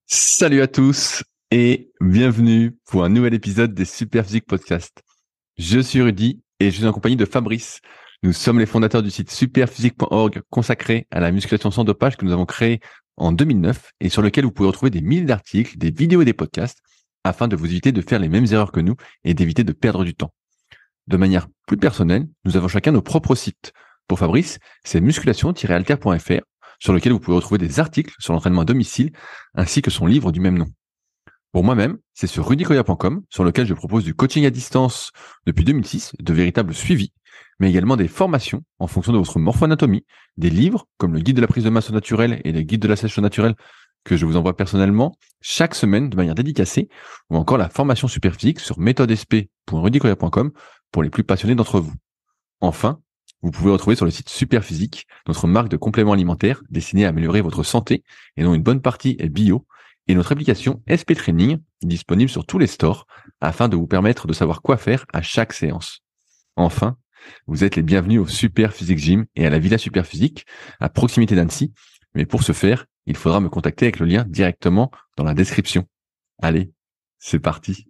Salut à tous et bienvenue pour un nouvel épisode des Superphysique Podcast. Je suis Rudy et je suis en compagnie de Fabrice. Nous sommes les fondateurs du site superphysique.org consacré à la musculation sans dopage que nous avons créé en 2009 et sur lequel vous pouvez retrouver des milliers d'articles, des vidéos et des podcasts afin de vous éviter de faire les mêmes erreurs que nous et d'éviter de perdre du temps. De manière plus personnelle, nous avons chacun nos propres sites. Pour Fabrice, c'est musculation-alter.fr sur lequel vous pouvez retrouver des articles sur l'entraînement à domicile ainsi que son livre du même nom. Pour moi-même, c'est sur rudicoya.com sur lequel je propose du coaching à distance depuis 2006, de véritables suivis, mais également des formations en fonction de votre morpho-anatomie, des livres comme le guide de la prise de masse naturelle et le guide de la sèche naturelle que je vous envoie personnellement chaque semaine de manière dédicacée, ou encore la formation superphysique sur méthodesp.rudicoya.com pour les plus passionnés d'entre vous. Enfin, vous pouvez retrouver sur le site Superphysique notre marque de compléments alimentaires destinée à améliorer votre santé et dont une bonne partie est bio, et notre application SP Training disponible sur tous les stores afin de vous permettre de savoir quoi faire à chaque séance. Enfin, vous êtes les bienvenus au Superphysique Gym et à la Villa Superphysique à proximité d'Annecy, mais pour ce faire, il faudra me contacter avec le lien directement dans la description. Allez, c'est parti.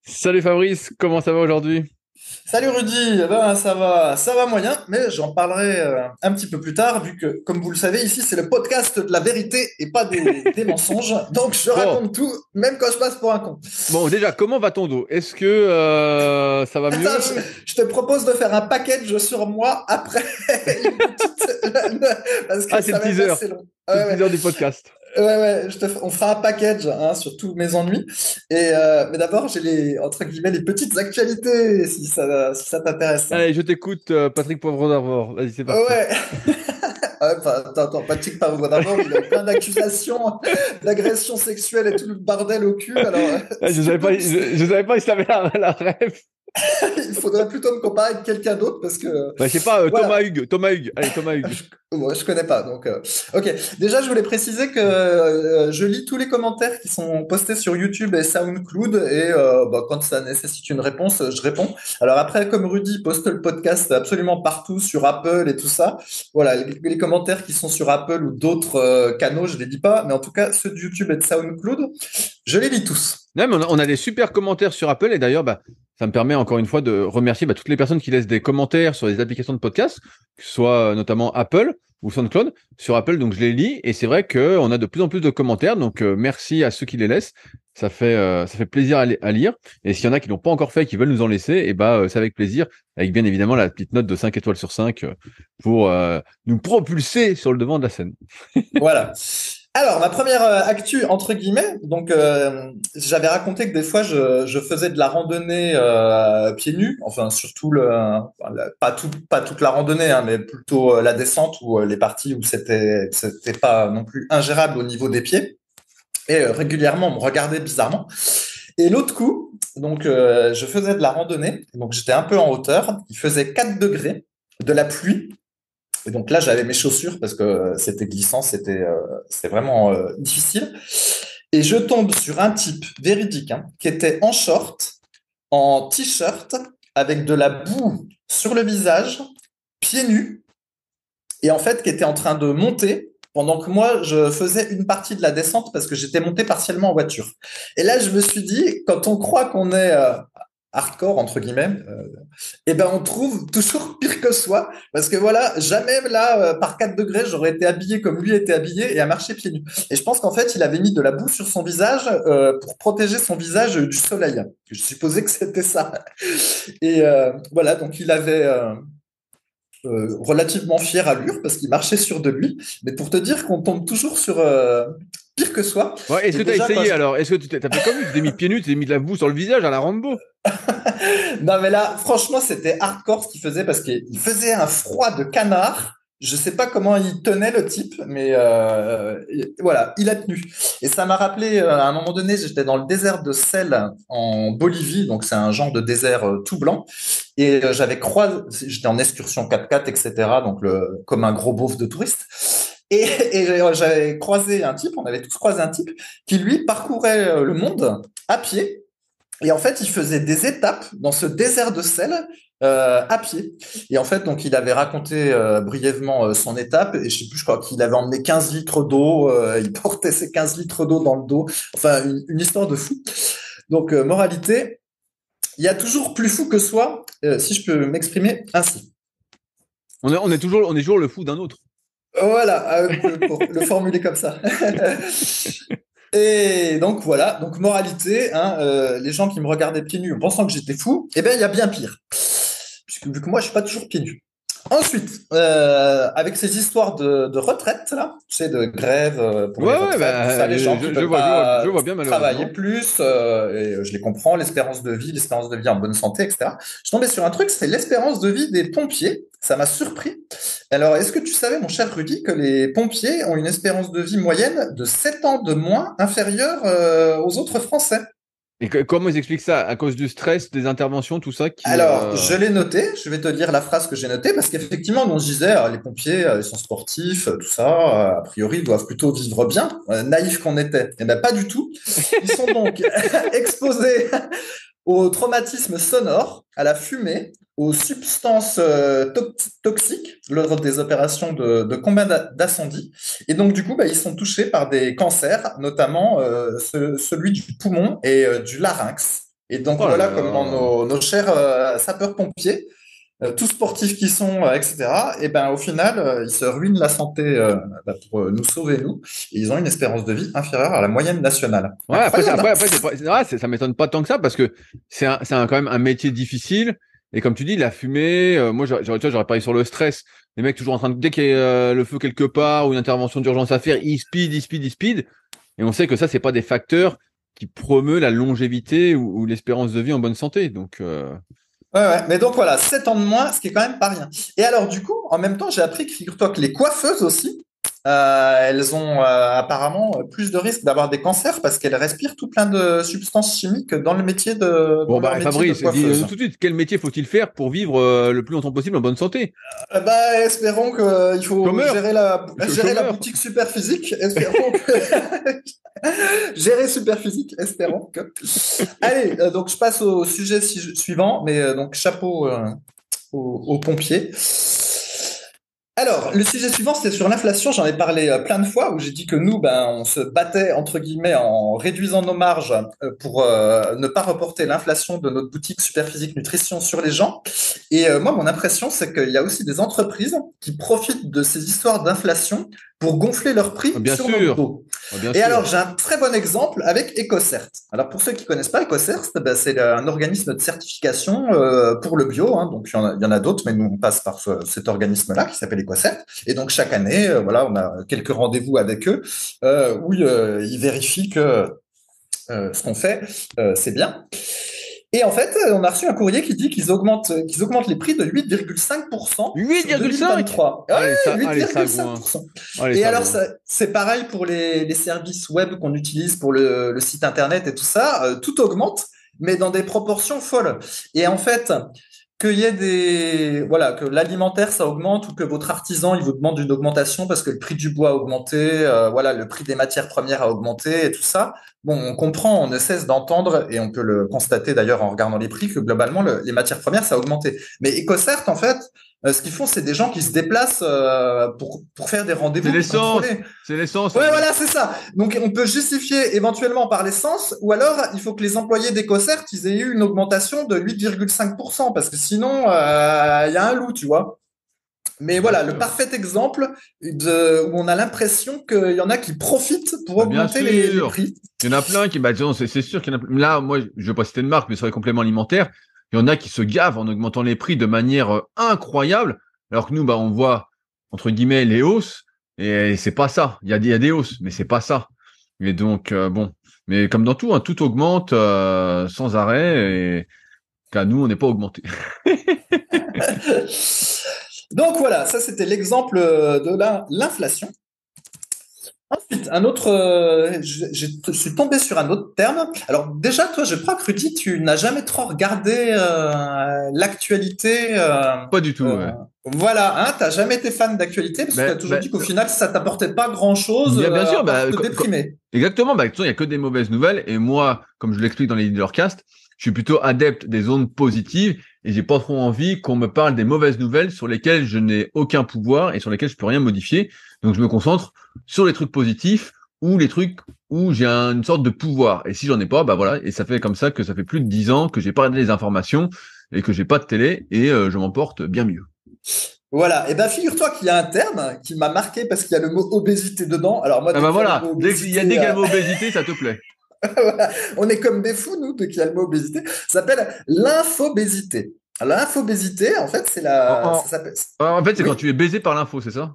Salut Fabrice, comment ça va aujourd'hui ? Salut Rudy, eh ben, ça va moyen, mais j'en parlerai un petit peu plus tard, vu que, comme vous le savez, ici c'est le podcast de la vérité et pas des mensonges. Donc je raconte tout, même quand je passe pour un con. Bon, déjà, comment va ton dos ? Est-ce que ça va mieux ? Attends, je te propose de faire un package sur moi après une parce que Ah, c'est ça le va être teaser. assez long. C'est le Ouais, teaser du podcast. ouais, on fera un package sur tous mes ennuis. Mais d'abord, j'ai entre guillemets, les petites actualités, si ça t'intéresse. Allez, je t'écoute, Patrick Poivre d'Arvor. Vas-y, c'est parti. Ouais. Attends, Patrick Parvaux d'abord, il a plein d'accusations d'agression sexuelle et tout le bordel au cul. Alors, Ah, je savais pas, je savais pas si t'avais la rêve. il faudrait plutôt me comparer avec quelqu'un d'autre parce que, Bah, je sais pas, Thomas voilà, Hugues. Thomas Hugues. Allez, Thomas Hugues. je connais pas. Donc, ok. Déjà, je voulais préciser que je lis tous les commentaires qui sont postés sur YouTube et SoundCloud et quand ça nécessite une réponse, je réponds. Alors après, comme Rudy poste le podcast absolument partout sur Apple et tout ça, voilà, les commentaires qui sont sur Apple ou d'autres canaux, je les lis pas, mais en tout cas, ceux de YouTube et de SoundCloud, je les lis tous. Non, mais on a des super commentaires sur Apple et d'ailleurs, bah, ça me permet encore une fois de remercier toutes les personnes qui laissent des commentaires sur les applications de podcast, que ce soit notamment Apple ou SoundCloud. Sur Apple, donc je les lis et c'est vrai qu'on a de plus en plus de commentaires, donc merci à ceux qui les laissent. Ça fait plaisir à lire. Et s'il y en a qui l'ont pas encore fait et qui veulent nous en laisser, et c'est avec plaisir, avec bien évidemment la petite note de 5 étoiles sur 5 pour nous propulser sur le devant de la scène. Voilà. Alors, ma première actu, entre guillemets, donc j'avais raconté que des fois je faisais de la randonnée pieds nus, enfin surtout pas toute la randonnée, hein, mais plutôt la descente ou les parties où c'était pas non plus ingérable au niveau des pieds. Et régulièrement, on me regardait bizarrement. Et l'autre coup, donc je faisais de la randonnée, donc j'étais un peu en hauteur, il faisait 4 degrés, de la pluie. Et donc là, j'avais mes chaussures parce que c'était glissant, c'était vraiment difficile. Et je tombe sur un type véridique qui était en short, en t-shirt, avec de la boue sur le visage, pieds nus, et en fait qui était en train de monter pendant que moi, je faisais une partie de la descente parce que j'étais monté partiellement en voiture. Et là, je me suis dit, quand on croit qu'on est hardcore, entre guillemets, eh ben on trouve toujours pire que soi. Parce que voilà, jamais là, par 4 degrés, j'aurais été habillé comme lui était habillé et à marcher pieds nus. Et je pense qu'en fait, il avait mis de la boue sur son visage pour protéger son visage du soleil. Je supposais que c'était ça. Et voilà, donc il avait relativement fière allure parce qu'il marchait sur de lui. Mais pour te dire qu'on tombe toujours sur pire que soi. Ouais, est-ce Et que tu as déjà, essayé alors? Est-ce que tu t'as fait comme lui? Tu t'es mis pieds nus, tu t'es mis de la boue sur le visage à la Rambo? Non, mais là, franchement, c'était hardcore ce qu'il faisait parce qu'il faisait un froid de canard. Je sais pas comment il tenait le type, mais voilà, il a tenu. Et ça m'a rappelé, à un moment donné, j'étais dans le désert de Sel en Bolivie, donc c'est un genre de désert tout blanc. Et j'avais croisé, j'étais en excursion 4x4, etc., donc comme un gros beauf de touriste. Et j'avais croisé un type, on avait tous croisé un type qui lui parcourait le monde à pied Et en fait, il faisait des étapes dans ce désert de sel à pied. Et en fait, donc, il avait raconté brièvement son étape. Et je sais plus, je crois qu'il avait emmené 15 litres d'eau. Il portait ses 15 litres d'eau dans le dos. Enfin, une histoire de fou. Donc, moralité, il y a toujours plus fou que soi, si je peux m'exprimer ainsi. On est toujours le fou d'un autre. Voilà, pour le formuler comme ça. Et donc voilà, donc moralité, hein, les gens qui me regardaient pieds nus en pensant que j'étais fou, eh bien il y a bien pire. Puisque vu que moi je suis pas toujours pieds nus. Ensuite, avec ces histoires de retraite là, tu sais, de grève pour les retraites, tout ça, les gens qui veulent pas je vois bien travailler malheureusement. plus, et je les comprends, l'espérance de vie en bonne santé, etc. Je suis tombé sur un truc, c'est l'espérance de vie des pompiers. Ça m'a surpris. Alors, est-ce que tu savais, mon cher Rudy, que les pompiers ont une espérance de vie moyenne de 7 ans de moins inférieure aux autres Français? Et comment ils expliquent ça? À cause du stress, des interventions, tout ça qui. Alors, je l'ai noté, je vais te lire la phrase que j'ai notée, parce qu'effectivement, on se disait, les pompiers, ils sont sportifs, tout ça, a priori, ils doivent plutôt vivre bien, naïfs qu'on était. Eh bien, pas du tout. Ils sont donc exposés au traumatisme sonore, à la fumée, aux substances toxiques lors des opérations de combat d'incendie. Et donc, du coup, bah, ils sont touchés par des cancers, notamment celui du poumon et du larynx. Et donc, Oh là voilà comment là. nos chers sapeurs-pompiers, tous sportifs qui sont, etc., et ben, au final, ils se ruinent la santé pour nous sauver, nous. Et ils ont une espérance de vie inférieure à la moyenne nationale. Ouais, Incroyable, hein? ça m'étonne pas tant que ça parce que quand même un métier difficile. Et comme tu dis, la fumée, moi, j'aurais parié sur le stress. Les mecs toujours en train de, dès qu'il y a le feu quelque part ou une intervention d'urgence à faire, ils speed. Et on sait que ça, c'est pas des facteurs qui promeut la longévité ou l'espérance de vie en bonne santé. Donc, Ouais, ouais. Mais donc voilà, 7 ans de moins, ce qui est quand même pas rien. Et alors, du coup, en même temps, j'ai appris que, figure-toi, que les coiffeuses aussi, elles ont apparemment plus de risques d'avoir des cancers parce qu'elles respirent tout plein de substances chimiques dans le métier bon, dans leur bah, métier de Fabrice, dis-nous coiffeuse. tout de suite, quel métier faut-il faire pour vivre le plus longtemps possible en bonne santé? Bah, espérons que il faut Chômeur? gérer la Chômeur? boutique Superphysique. Espérons que gérer Superphysique. Espérons que. Allez, donc je passe au sujet suivant, mais donc chapeau aux pompiers. Alors, le sujet suivant, c'était sur l'inflation. J'en ai parlé plein de fois où j'ai dit que nous, ben, on se battait, entre guillemets, en réduisant nos marges pour ne pas reporter l'inflation de notre boutique Superphysique Nutrition sur les gens. Et moi, mon impression, c'est qu'il y a aussi des entreprises qui profitent de ces histoires d'inflation pour gonfler leurs Ah, prix bien sur notre sûr. dos. Ah, bien Et alors, sûr. j'ai un très bon exemple avec EcoCert. Alors, pour ceux qui connaissent pas EcoCert, ben, c'est un organisme de certification pour le bio. Hein, donc, il y en a d'autres, mais nous, on passe par cet organisme-là qui s'appelle EcoCert. Et donc, chaque année, voilà, on a quelques rendez-vous avec eux où ils vérifient que ce qu'on fait, c'est bien. Et en fait, on a reçu un courrier qui dit qu'ils augmentent les prix de 8,5% sur 8,5? 2023. Ouais, Allez, sagouin. 8,5%. Allez, Et alors, sagouin. c'est pareil pour les services web qu'on utilise pour le site internet et tout ça. Tout augmente, mais dans des proportions folles. Et en fait, qu'il y ait voilà, que l'alimentaire ça augmente ou que votre artisan il vous demande une augmentation parce que le prix du bois a augmenté, voilà, le prix des matières premières a augmenté et tout ça. Bon, on comprend, on ne cesse d'entendre et on peut le constater d'ailleurs en regardant les prix que globalement les matières premières ça a augmenté. Mais EcoCert en fait, ce qu'ils font c'est des gens qui se déplacent pour faire des C'est rendez-vous pour l'essence. contrôler. C'est l'essence, Ouais, voilà, Fabrice. c'est ça. Donc, on peut justifier éventuellement par l'essence, ou alors il faut que les employés d'EcoCert, ils aient eu une augmentation de 8,5%, parce que sinon, il y a un loup, tu vois. Mais Bien voilà, le sûr. parfait exemple où on a l'impression qu'il y en a qui profitent pour Bah, bien augmenter les sûr. prix. Il y en a plein qui, bah, disons, c'est sûr qu'il y en a plein. Là, moi, je vais pas citer de marque, mais sur les compléments alimentaires, il y en a qui se gavent en augmentant les prix de manière incroyable, alors que nous, bah, on voit, entre guillemets, les hausses, et c'est pas ça. Il y a des hausses, mais c'est pas ça. Et donc, bon. Mais comme dans tout, hein, tout augmente sans arrêt, et qu'à nous, on n'est pas augmenté. Donc voilà, ça c'était l'exemple de l'inflation. Ensuite, un autre, je suis tombé sur un autre terme. Alors déjà, toi, je crois que Rudy, tu n'as jamais trop regardé l'actualité. Pas du tout, Euh, ouais. voilà, hein, t'as jamais été fan d'actualité parce que tu as Ben, toujours ben, dit qu'au final, ça t'apportait pas grand-chose bien à sûr, part bah, te déprimer. exactement. Bah, de toute façon, il y a que des mauvaises nouvelles. Et moi, comme je l'explique dans les leadercasts, je suis plutôt adepte des ondes positives et j'ai pas trop envie qu'on me parle des mauvaises nouvelles sur lesquelles je n'ai aucun pouvoir et sur lesquelles je peux rien modifier. Donc je me concentre sur les trucs positifs ou les trucs où j'ai une sorte de pouvoir. Et si j'en ai pas, bah voilà. Et ça fait comme ça que ça fait plus de 10 ans que j'ai pas regardé les informations et que j'ai pas de télé et je m'en porte bien mieux. Voilà. Et ben, figure-toi qu'il y a un terme qui m'a marqué parce qu'il y a le mot obésité dedans. Alors moi, Ah dès bah qu'il y a le voilà, mot dès qu'il y a obésité, le mot obésité, ça te plaît. voilà. On est comme des fous, nous, dès qu'il y a le mot obésité. Ça s'appelle l'infobésité. L'infobésité, en fait, En, ça en, s'appelle. en fait, c'est quand Oui. tu es baisé par l'info, c'est ça?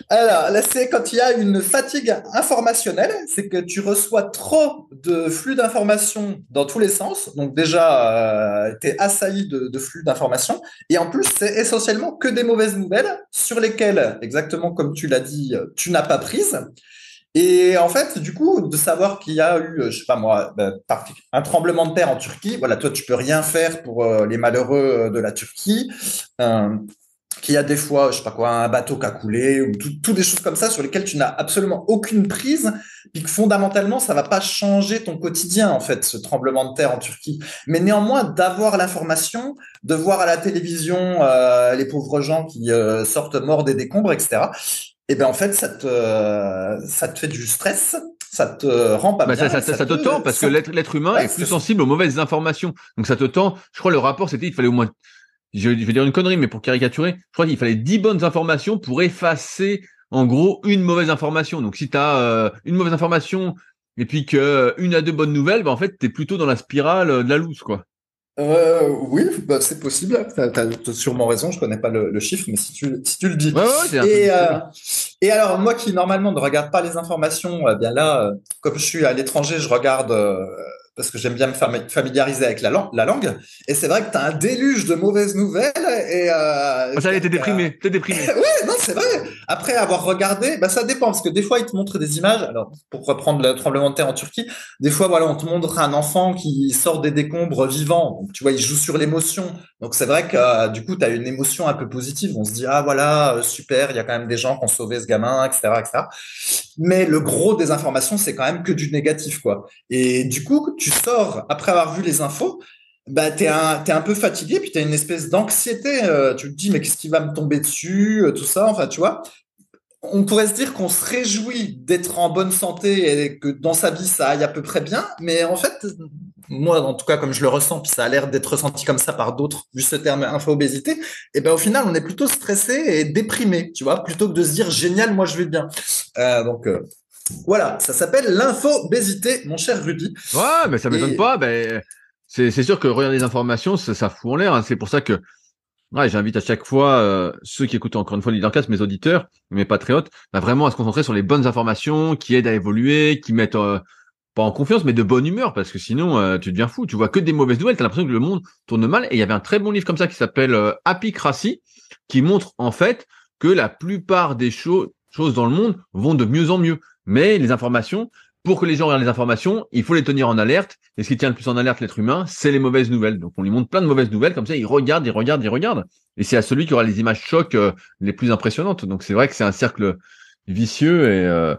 Alors, là, c'est quand il y a une fatigue informationnelle, c'est que tu reçois trop de flux d'informations dans tous les sens. Donc déjà, tu es assailli de flux d'informations. Et en plus, c'est essentiellement que des mauvaises nouvelles sur lesquelles, exactement comme tu l'as dit, tu n'as pas prise. Et en fait, du coup, de savoir qu'il y a eu, je sais pas moi, un tremblement de terre en Turquie, voilà, toi, tu peux rien faire pour les malheureux de la Turquie. Euh, qu'il y a des fois, je sais pas quoi, un bateau qui a coulé ou tout des choses comme ça sur lesquelles tu n'as absolument aucune prise, puis que fondamentalement, ça va pas changer ton quotidien, en fait, ce tremblement de terre en Turquie. Mais néanmoins, d'avoir l'information, de voir à la télévision les pauvres gens qui sortent morts des décombres, etc. Et ben en fait, ça te fait du stress, ça te rend pas Bah bien et ça te tend parce que l'être humain ouais, est plus sensible aux mauvaises informations. Donc ça te tend. Je crois le rapport c'était il fallait au moins, je vais dire une connerie, mais pour caricaturer, je crois qu'il fallait 10 bonnes informations pour effacer en gros une mauvaise information. Donc si tu as une mauvaise information et puis que une à deux bonnes nouvelles, bah en fait t'es plutôt dans la spirale de la loose quoi. Oui, bah, c'est possible. T'as sûrement raison. Je connais pas le chiffre, mais si tu le dis. Ouais, c'est un truc Et, vite fait. et alors, moi qui normalement ne regarde pas les informations, eh bien là, comme je suis à l'étranger, je regarde parce que j'aime bien me familiariser avec la langue. Et c'est vrai que tu as un déluge de mauvaises nouvelles. Et Ah, ça y est, t'es déprimé. ouais, non, c'est vrai. Après avoir regardé, bah, ça dépend parce que des fois, ils te montrent des images. Alors, pour reprendre le tremblement de terre en Turquie, des fois, voilà, on te montre un enfant qui sort des décombres vivant. Donc, tu vois, il joue sur l'émotion. Donc, c'est vrai que du coup, tu as une émotion un peu positive. On se dit, ah voilà, super, il y a quand même des gens qui ont sauvé ce gamin, etc., etc. Mais le gros des informations, c'est quand même que du négatif, quoi. Et du coup, tu sors après avoir vu les infos, bah, t'es un peu fatigué, puis t'as une espèce d'anxiété. Tu te dis, mais qu'est-ce qui va me tomber dessus, tout ça, enfin, tu vois. On pourrait se dire qu'on se réjouit d'être en bonne santé et que dans sa vie, ça aille à peu près bien. Mais en fait, moi, en tout cas, comme je le ressens, puis ça a l'air d'être ressenti comme ça par d'autres, vu ce terme info-obésité, et ben au final, on est plutôt stressé et déprimé, tu vois, plutôt que de se dire, génial, moi, je vais bien. Donc, voilà, ça s'appelle l'infobésité, mon cher Rudy. Ouais, mais ça m'étonne Et pas. Ben c'est sûr que regarder les informations, ça fout en l'air. Hein. C'est pour ça que ouais, j'invite à chaque fois ceux qui écoutent encore une fois Leadercast, mes auditeurs, mes patriotes, bah, vraiment à se concentrer sur les bonnes informations qui aident à évoluer, qui mettent pas en confiance, mais de bonne humeur, parce que sinon tu deviens fou. Tu vois que des mauvaises nouvelles, t'as l'impression que le monde tourne mal. Et il y avait un très bon livre comme ça qui s'appelle Happycracy, qui montre en fait que la plupart des choses dans le monde vont de mieux en mieux. Mais les informations, pour que les gens regardent les informations, il faut les tenir en alerte. Et ce qui tient le plus en alerte l'être humain, c'est les mauvaises nouvelles. Donc on lui montre plein de mauvaises nouvelles, comme ça il regarde, il regarde, il regarde. Et c'est à celui qui aura les images chocs les plus impressionnantes. Donc c'est vrai que c'est un cercle vicieux et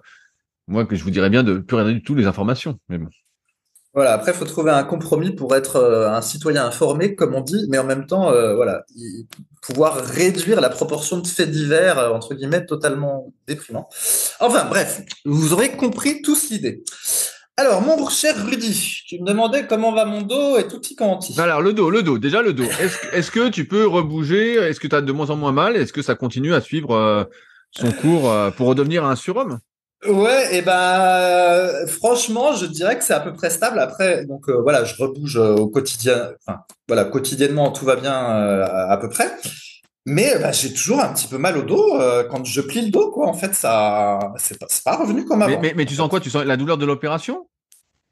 moi que je vous dirais bien de plus regarder du tout les informations. Mais bon. voilà, après, il faut trouver un compromis pour être un citoyen informé, comme on dit, mais en même temps, voilà, pouvoir réduire la proportion de faits divers, entre guillemets, totalement déprimants. Enfin, bref, vous aurez compris tous l'idée. Alors, mon cher Rudy, tu me demandais comment va mon dos et tout y quanti. Alors déjà le dos. Est-ce que tu peux rebouger? Est-ce que tu as de moins en moins mal? Est-ce que ça continue à suivre son cours pour redevenir un surhomme? Ouais, et ben franchement, je dirais que c'est à peu près stable. Après, donc voilà, je rebouge au quotidien. Enfin, voilà, quotidiennement, tout va bien à peu près. Mais bah, j'ai toujours un petit peu mal au dos quand je plie le dos, quoi. En fait, ça, c'est pas revenu comme avant. Mais En tu sens fait. quoi? Tu sens la douleur de l'opération?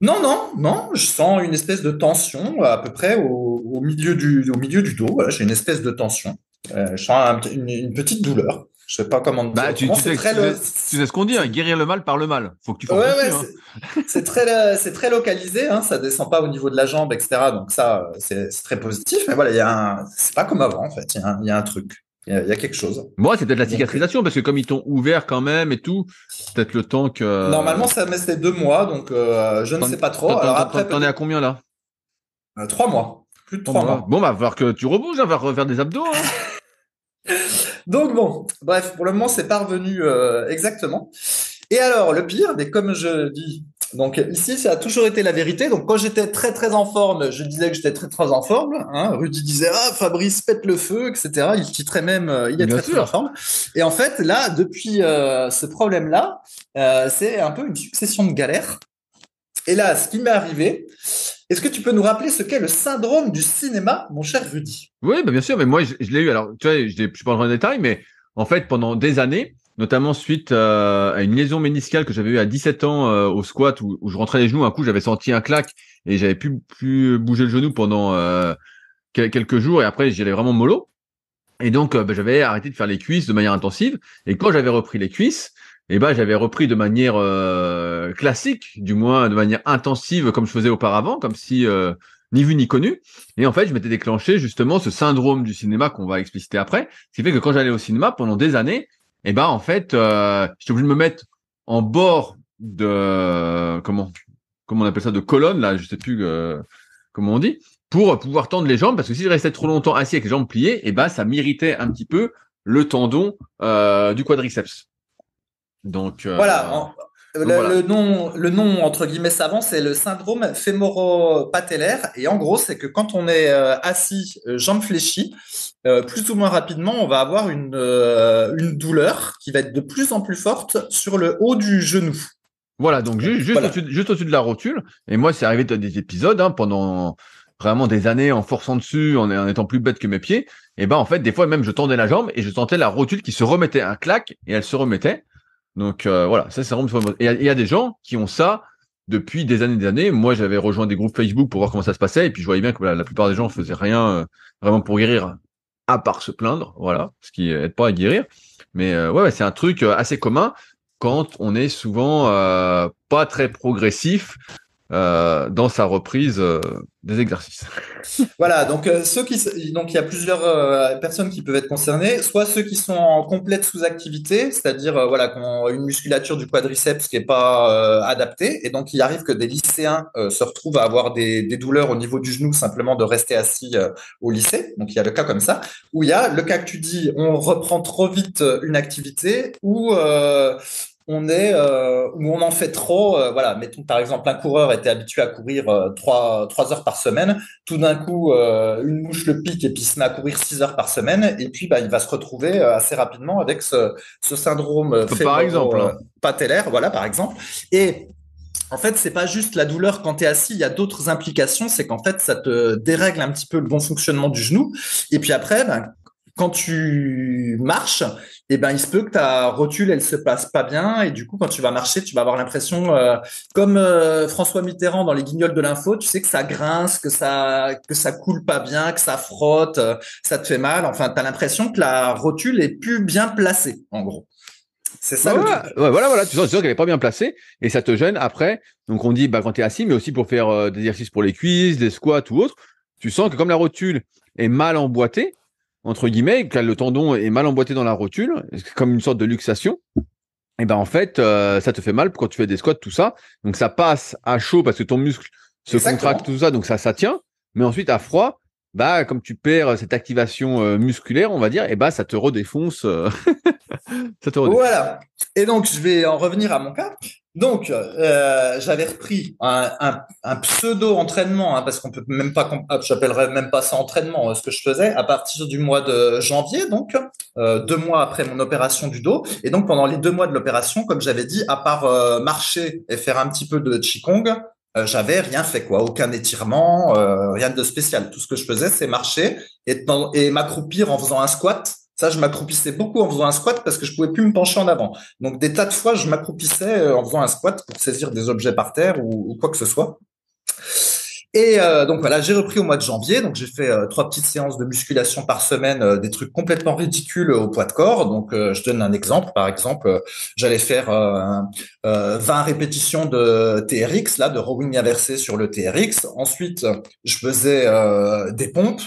Non, non, non. Je sens une espèce de tension à peu près au milieu du dos. Voilà, j'ai une espèce de tension. Je sens une petite douleur. Je sais pas comment te dire Bah autrement. C'est très tu sais ce qu'on dit, hein, guérir le mal par le mal. Faut que tu ouais, forces dessus, ouais, hein. c'est très localisé, hein, ça descend pas au niveau de la jambe, etc. Donc ça, c'est très positif. Mais voilà, c'est pas comme avant en fait. Il y a un truc. Il y a quelque chose. Moi, c'est peut-être la Donc, cicatrisation, parce que comme ils t'ont ouvert quand même et tout, c'est peut-être le temps que... normalement, ça me restait 2 mois, donc je ne sais pas trop. Alors après, T'en es à peut-être combien là? 3 mois, plus de 3 mois. 3 mois. Bon, bah, va falloir que tu rebouges, hein, va refaire des abdos. Hein. Donc bon, bref, pour le moment, c'est pas revenu exactement. Et alors, le pire, mais comme je dis, donc ici, ça a toujours été la vérité. Donc quand j'étais très très en forme, je disais que j'étais très très en forme. Hein. Rudy disait ah Fabrice pète le feu, etc. Il titrait même, il est Bien très très en sûr. forme. Et en fait, là, depuis ce problème-là, c'est un peu une succession de galères. Et là, ce qui m'est arrivé, est-ce que tu peux nous rappeler ce qu'est le syndrome du cinéma, mon cher Rudy? Oui, bah, bien sûr, mais moi, je l'ai eu. Alors, tu vois, je suis pas dans le détail, mais en fait, pendant des années, notamment suite à une lésion méniscale que j'avais eue à 17 ans au squat, où je rentrais les genoux, un coup, j'avais senti un claque et j'avais plus bouger le genou pendant quelques jours, et après, j'y allais vraiment mollo. Et donc, bah, j'avais arrêté de faire les cuisses de manière intensive. Et quand j'avais repris les cuisses, j'avais repris de manière classique, du moins de manière intensive, comme je faisais auparavant, comme si ni vu ni connu. Et en fait, je m'étais déclenché justement ce syndrome du cinéma qu'on va expliciter après, ce qui fait que quand j'allais au cinéma pendant des années, en fait, j'étais obligé de me mettre en bord de comment on appelle ça, de colonne là, je sais plus comment on dit, pour pouvoir tendre les jambes, parce que si je restais trop longtemps assis avec les jambes pliées, ça m'irritait un petit peu le tendon du quadriceps. Donc, Voilà, donc voilà. le nom entre guillemets savant, c'est le syndrome fémoro-patellaire. Et en gros, c'est que quand on est assis, jambes fléchies, plus ou moins rapidement, on va avoir une douleur qui va être de plus en plus forte sur le haut du genou. Voilà, donc Donc voilà. juste au-dessus de la rotule. Et moi, c'est arrivé dans des épisodes pendant vraiment des années en forçant dessus, en étant plus bête que mes pieds. En fait, des fois même, je tendais la jambe et je sentais la rotule qui se remettait un clac et elle se remettait. Donc voilà, ça c'est vraiment. Et il y a des gens qui ont ça depuis des années et des années. Moi, j'avais rejoint des groupes Facebook pour voir comment ça se passait et puis je voyais bien que voilà, la plupart des gens faisaient rien vraiment pour guérir, à part se plaindre, voilà, ce qui aide pas à guérir. Mais ouais, c'est un truc assez commun quand on est souvent pas très progressif dans sa reprise des exercices. Voilà, donc donc il y a plusieurs personnes qui peuvent être concernées, soit ceux qui sont en complète sous-activité, c'est-à-dire voilà, qui ont une musculature du quadriceps qui est pas adaptée, et donc il arrive que des lycéens se retrouvent à avoir des douleurs au niveau du genou simplement de rester assis au lycée. Donc il y a le cas comme ça, où il y a le cas que tu dis, on reprend trop vite une activité, ou où on en fait trop. Voilà, mettons par exemple un coureur était habitué à courir 3 heures par semaine. Tout d'un coup, une mouche le pique et puis il se met à courir 6 heures par semaine. Et puis, bah, il va se retrouver assez rapidement avec ce syndrome Par exemple, hein. fémoro-patellaire, voilà, par exemple. Et en fait, c'est pas juste la douleur quand tu es assis, il y a d'autres implications. C'est qu'en fait, ça te dérègle un petit peu le bon fonctionnement du genou. Et puis après, ben, quand tu marches, eh ben, il se peut que ta rotule, elle se passe pas bien. Et du coup, quand tu vas marcher, tu vas avoir l'impression, comme François Mitterrand dans Les Guignols de l'info, tu sais que ça grince, que ça coule pas bien, que ça frotte, ça te fait mal. Enfin, tu as l'impression que la rotule est plus bien placée, en gros. C'est Ouais, ça le truc. ouais, voilà, tu sens qu'elle est pas bien placée et ça te gêne après. Donc on dit bah quand tu es assis, mais aussi pour faire des exercices pour les cuisses, des squats ou autre, tu sens que comme la rotule est mal emboîtée, entre guillemets, que le tendon est mal emboîté dans la rotule, comme une sorte de luxation, en fait ça te fait mal quand tu fais des squats, tout ça. Donc ça passe à chaud parce que ton muscle se contracte, tout Exactement. ça, donc ça tient. Mais ensuite à froid, bah comme tu perds cette activation musculaire, on va dire, ça te redéfonce, ça te redéfonce. Voilà. Et donc, je vais en revenir à mon cas. Donc, j'avais repris un pseudo-entraînement, hein, parce qu'on peut même pas, j'appellerais même pas ça entraînement, ce que je faisais à partir du mois de janvier, donc 2 mois après mon opération du dos. Et donc, pendant les 2 mois de l'opération, comme j'avais dit, à part marcher et faire un petit peu de qigong, j'avais rien fait, quoi, aucun étirement, rien de spécial. Tout ce que je faisais, c'est marcher et m'accroupir en faisant un squat. Ça, je m'accroupissais beaucoup en faisant un squat parce que je pouvais plus me pencher en avant. Donc, des tas de fois, je m'accroupissais en faisant un squat pour saisir des objets par terre ou quoi que ce soit. Et donc voilà, j'ai repris au mois de janvier. Donc j'ai fait 3 petites séances de musculation par semaine, des trucs complètement ridicules au poids de corps. Donc je donne un exemple. Par exemple, j'allais faire 20 répétitions de TRX, là, de rowing inversé sur le TRX. Ensuite, je faisais des pompes.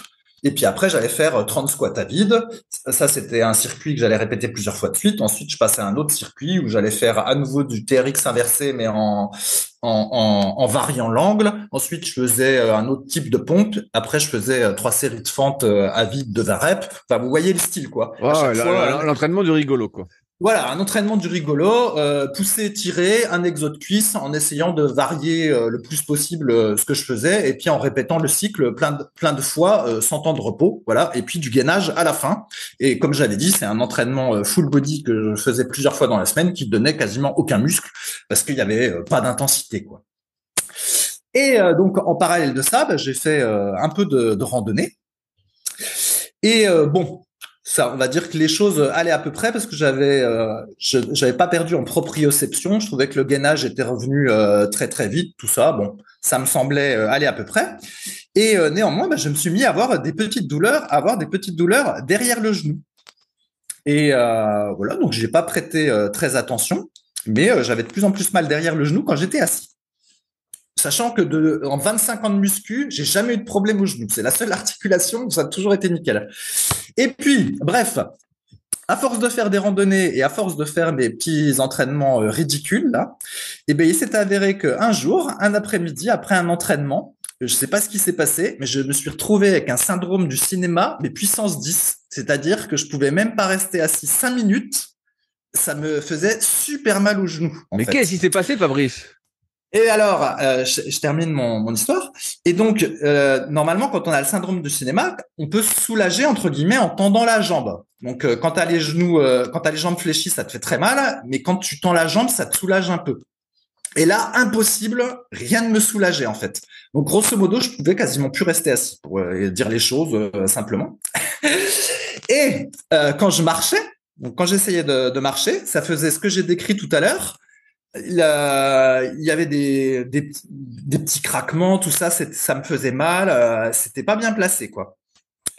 Et puis après, j'allais faire 30 squats à vide. Ça, c'était un circuit que j'allais répéter plusieurs fois de suite. Ensuite, je passais à un autre circuit où j'allais faire à nouveau du TRX inversé, mais en variant l'angle. Ensuite, je faisais un autre type de pompe. Après, je faisais 3 séries de fentes à vide de 20 reps. Enfin, vous voyez le style, quoi. À Ouais, chaque fois, l'entraînement du rigolo, quoi. voilà, un entraînement du rigolo, pousser, tirer, un exo de cuisse en essayant de varier le plus possible ce que je faisais et puis en répétant le cycle plein de fois sans temps de repos, voilà, et puis du gainage à la fin. Et comme j'avais dit, c'est un entraînement full body que je faisais plusieurs fois dans la semaine qui donnait quasiment aucun muscle parce qu'il y avait pas d'intensité, quoi. Et donc en parallèle de ça, j'ai fait un peu de randonnée. Et bon, ça, on va dire que les choses allaient à peu près parce que j'avais pas perdu en proprioception. Je trouvais que le gainage était revenu très très vite, tout ça. Bon, ça me semblait aller à peu près. Et néanmoins, je me suis mis à avoir des petites douleurs derrière le genou. Et voilà, donc j'ai pas prêté très attention, mais j'avais de plus en plus mal derrière le genou quand j'étais assis. Sachant que en 25 ans de muscu, j'ai jamais eu de problème au genou. C'est la seule articulation où ça a toujours été nickel. Et puis, bref, à force de faire des randonnées et à force de faire des petits entraînements ridicules, là, eh bien, il s'est avéré qu'un jour, un après-midi, après un entraînement, je ne sais pas ce qui s'est passé, mais je me suis retrouvé avec un syndrome du cinéma, mais puissance 10. C'est-à-dire que je pouvais même pas rester assis 5 minutes. Ça me faisait super mal au genou. Mais qu'est-ce qui s'est passé, Fabrice? Et alors, je termine mon histoire. Et donc, normalement, quand on a le syndrome du cinéma, on peut se soulager, entre guillemets, en tendant la jambe. Donc, quand tu as les genoux, quand tu as les jambes fléchies, ça te fait très mal. Mais quand tu tends la jambe, ça te soulage un peu. Et là, impossible, rien ne me soulageait, en fait. Donc, grosso modo, je pouvais quasiment plus rester assis, pour dire les choses simplement. Et quand je marchais, donc quand j'essayais de marcher, ça faisait ce que j'ai décrit tout à l'heure. Il y avait des petits craquements, tout ça, ça me faisait mal, c'était pas bien placé, quoi.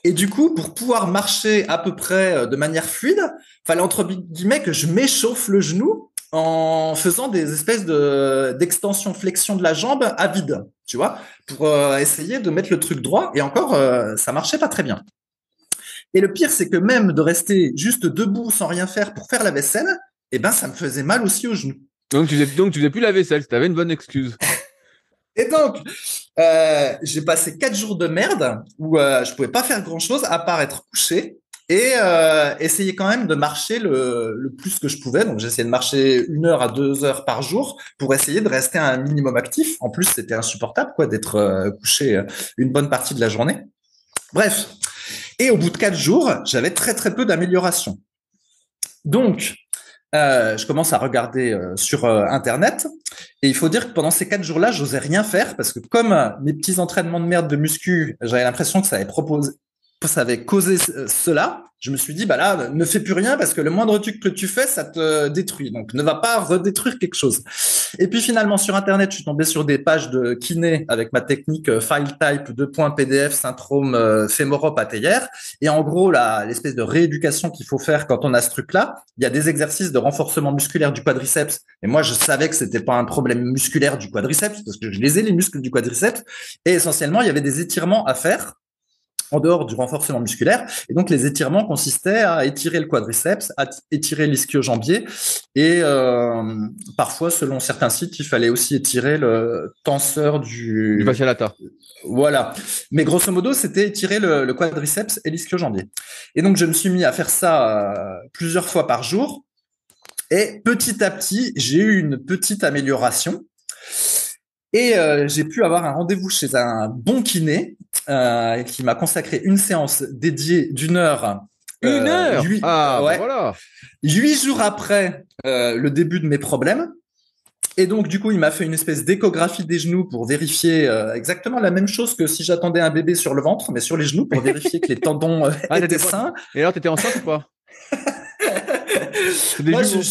Et du coup, pour pouvoir marcher à peu près de manière fluide, fallait entre guillemets que je m'échauffe le genou en faisant des espèces d'extension flexion de la jambe à vide, tu vois, pour essayer de mettre le truc droit. Et encore, ça marchait pas très bien. Et le pire, c'est que même de rester juste debout sans rien faire pour faire la vaisselle, eh ben, ça me faisait mal aussi au genou. Donc tu faisais plus la vaisselle, tu avais une bonne excuse. Et donc, j'ai passé 4 jours de merde où je pouvais pas faire grand-chose à part être couché et essayer quand même de marcher le plus que je pouvais. Donc, j'essayais de marcher 1 heure à 2 heures par jour pour essayer de rester à un minimum actif. En plus, c'était insupportable quoi d'être couché une bonne partie de la journée. Bref. Et au bout de 4 jours, j'avais très très peu d'amélioration. Donc, je commence à regarder sur Internet et il faut dire que pendant ces 4 jours-là, j'osais rien faire parce que comme mes petits entraînements de merde de muscu, j'avais l'impression que ça avait causé cela. Je me suis dit, bah là, ne fais plus rien parce que le moindre truc que tu fais, ça te détruit. Donc, ne va pas redétruire quelque chose. Et puis finalement, sur Internet, je suis tombé sur des pages de kiné avec ma technique file type 2.pdf syndrome fémoro-patellaire. Et en gros, l'espèce de rééducation qu'il faut faire quand on a ce truc-là, il y a des exercices de renforcement musculaire du quadriceps. Et moi, je savais que c'était pas un problème musculaire du quadriceps parce que je les ai, les muscles du quadriceps. Et essentiellement, il y avait des étirements à faire en dehors du renforcement musculaire. Et donc, les étirements consistaient à étirer le quadriceps, à étirer l'ischio-jambier. Et parfois, selon certains sites, il fallait aussi étirer le tenseur Du fascia lata. Voilà. Mais grosso modo, c'était étirer le quadriceps et l'ischio-jambier. Et donc, je me suis mis à faire ça plusieurs fois par jour. Et petit à petit, j'ai eu une petite amélioration. Et j'ai pu avoir un rendez-vous chez un bon kiné qui m'a consacré une séance dédiée d'1 heure. 1 heure? Ah, ouais, voilà. 8 jours après le début de mes problèmes. Et donc, du coup, il m'a fait une espèce d'échographie des genoux pour vérifier exactement la même chose que si j'attendais un bébé sur le ventre, mais sur les genoux pour vérifier que les tendons étaient sains. Et alors, t'étais enceinte ou pas? C'est des Moi, jumeaux.